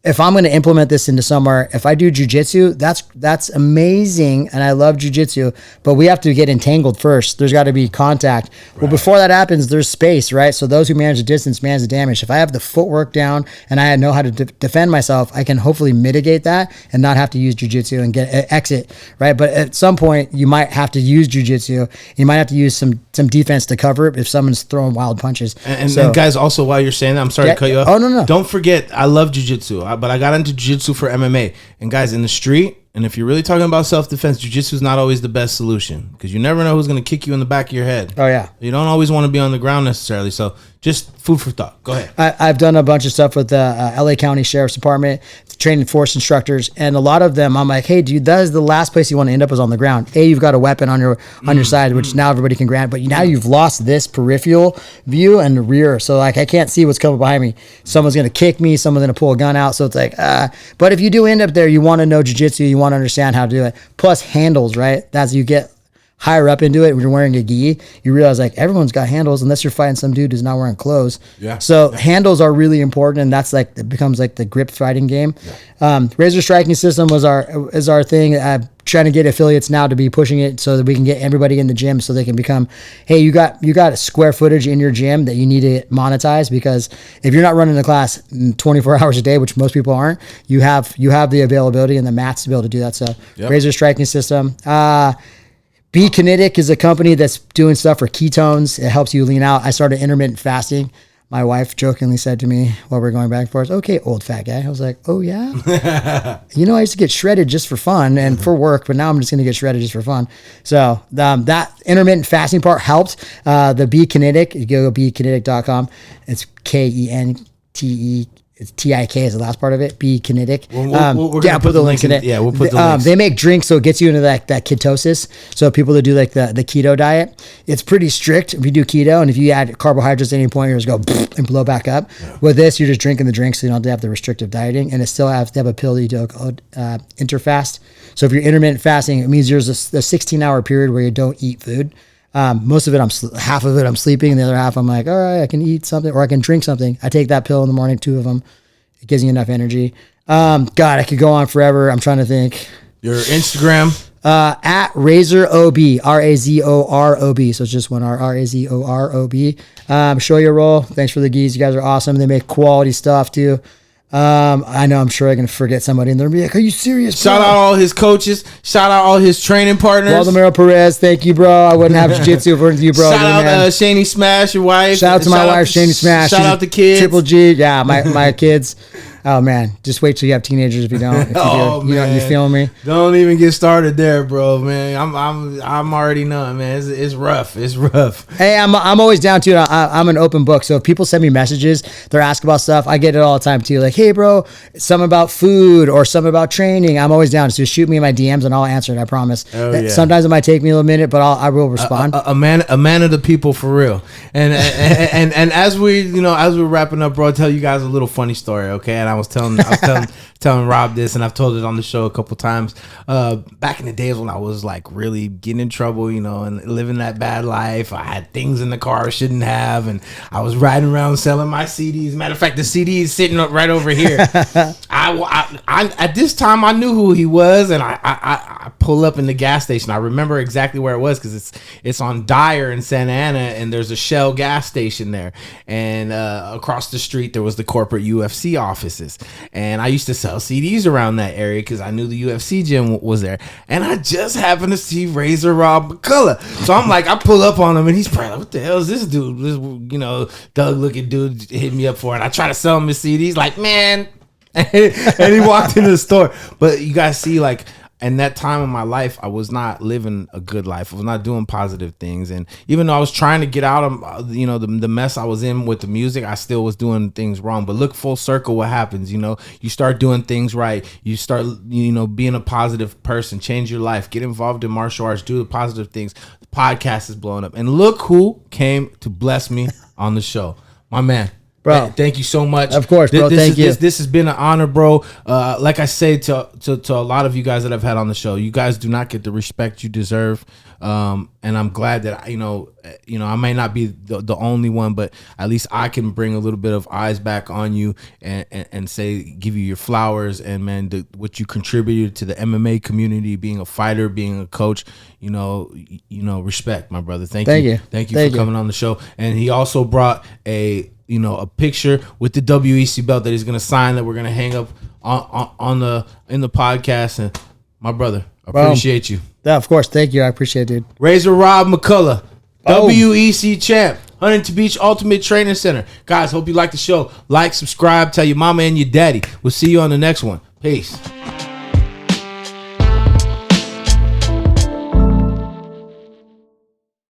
if I'm going to implement this into somewhere, if I do jiu-jitsu, that's amazing, and I love jiu-jitsu, but we have to get entangled first. There's got to be contact. Right. Well, before that happens, there's space, right? So those who manage the distance manage the damage. If I have the footwork down and I know how to defend myself, I can hopefully mitigate that and not have to use jiu-jitsu and get exit, right? But at some point, you might have to use jiu-jitsu. You might have to use some defense to cover it if someone's throwing wild punches. And guys, also while you're saying that, I'm sorry to cut you off. Oh, no. Don't forget, I love jiu-jitsu. But I got into jiu-jitsu for MMA. And guys, in the street, and if you're really talking about self-defense, jiu-jitsu is not always the best solution, because you never know who's going to kick you in the back of your head. Oh, yeah. You don't always want to be on the ground necessarily. So just food for thought. Go ahead. I've done a bunch of stuff with the LA County Sheriff's Department, training force instructors, and a lot of them, I'm like, hey, dude, that is the last place you want to end up is on the ground. You've got a weapon on your side, which now everybody can grant, but now you've lost this peripheral view and the rear. So I can't see what's coming behind me. Someone's going to kick me. Someone's going to pull a gun out. So it's but if you do end up there, you want to know jiu-jitsu. You want to understand how to do it. Plus handles, right? That's you get higher up into it. When you're wearing a gi, you realize everyone's got handles unless you're fighting some dude who's not wearing clothes. Yeah. So handles are really important, and that's it becomes the grip fighting game. Yeah. Razor striking system is our thing. trying to get affiliates now to be pushing it so that we can get everybody in the gym so they can become, hey, you got a square footage in your gym that you need to monetize, because if you're not running the class 24 hours a day, which most people aren't, you have the availability and the mats to be able to do that. So Razor striking system. Be Kinetic is a company that's doing stuff for ketones. It helps you lean out. I started intermittent fasting. My wife jokingly said to me while we were going back and forth, okay, old fat guy. I was like, oh, yeah? I used to get shredded just for fun and for work, but now I'm just going to get shredded just for fun. So that intermittent fasting part helped. The Be Kinetic, you go to bekinetic.com. It's KENTE. It's TIK is the last part of it. Be Kinetic. We're gonna put the link in it. Yeah, we'll put the links. They make drinks, so it gets you into that ketosis. So people that do like the keto diet, it's pretty strict if you do keto, and if you add carbohydrates at any point, you just go and blow back up. Yeah. With this, you're just drinking the drink, so you don't have to have the restrictive dieting, and it still has to have a pill that you do interfast. So if you're intermittent fasting, it means there's a 16-hour period where you don't eat food. Most of it, half of it I'm sleeping, and the other half I'm like, all right, I can eat something or I can drink something. I take that pill in the morning, 2 of them. It gives you enough energy. God, I could go on forever. I'm trying to think. Your Instagram? At RAZOROB, RAZOROB. So it's just one R, RAZOROB. Shoyoroll, thanks for the geese. You guys are awesome. They make quality stuff too. I know I'm sure I can forget somebody and they'll be like, are you serious, bro? Shout out all his coaches. Shout out all his training partners. Waldemiro Perez, thank you, bro. I wouldn't have jiu-jitsu if it weren't you, bro. Shout out Shani Smash, your wife. Shout out to my wife, Shani Smash. Shout out the kids. Triple G. Yeah, my kids. Oh man, just wait till you have teenagers if you don't. If you do, man. You feeling me? Don't even get started there, bro, man. I'm already knowing, man. It's rough. It's rough. Hey, I'm always down to it. I'm an open book. So if people send me messages, they're asking about stuff, I get it all the time too. Like, hey, bro, something about food or something about training. I'm always down. So just shoot me in my DMs and I'll answer it. I promise. Oh, yeah. Sometimes it might take me a little minute, but I will respond. A man of the people for real. And as we're wrapping up, bro, I'll tell you guys a little funny story, okay? And I was telling Rob this, and I've told it on the show a couple times. Back in the days when I was like really getting in trouble, and living that bad life, I had things in the car I shouldn't have, and I was riding around selling my CDs. Matter of fact, the CD is sitting up right over here. I at this time I knew who he was, and I pull up in the gas station. I remember exactly where it was because it's on Dyer in Santa Ana, and there's a Shell gas station there, and across the street there was the corporate UFC offices. And I used to sell CDs around that area because I knew the UFC gym was there. And I just happened to see RAZOROB Mccullough. So I'm like, I pull up on him and he's probably like, what the hell is this dude? This, thug looking dude hit me up for it. I try to sell him his CDs, like, man. And he walked into the store. But you guys see, like, in that time of my life, I was not living a good life. I was not doing positive things. And even though I was trying to get out of, the mess I was in with the music, I still was doing things wrong. But look full circle what happens, you start doing things right. You start, being a positive person, change your life, get involved in martial arts, do the positive things. The podcast is blowing up. And look who came to bless me on the show. My man. Bro, thank you so much. Of course, bro. Thank you. This has been an honor, bro. Like I say to a lot of you guys that I've had on the show, you guys do not get the respect you deserve. And I'm glad that I may not be the only one, but at least I can bring a little bit of eyes back on you and say, give you your flowers. And man, what you contributed to the MMA community, being a fighter, being a coach, respect, my brother. Thank you. Thank you for coming on the show. And he also brought a picture with the WEC belt that he's gonna sign that we're gonna hang up in the podcast. And my brother, I appreciate you. Yeah, of course. Thank you. I appreciate it, dude. RAZOROB Mccullough, WEC champ, Huntington Beach Ultimate Training Center. Guys, hope you like the show. Like, subscribe, tell your mama and your daddy. We'll see you on the next one. Peace.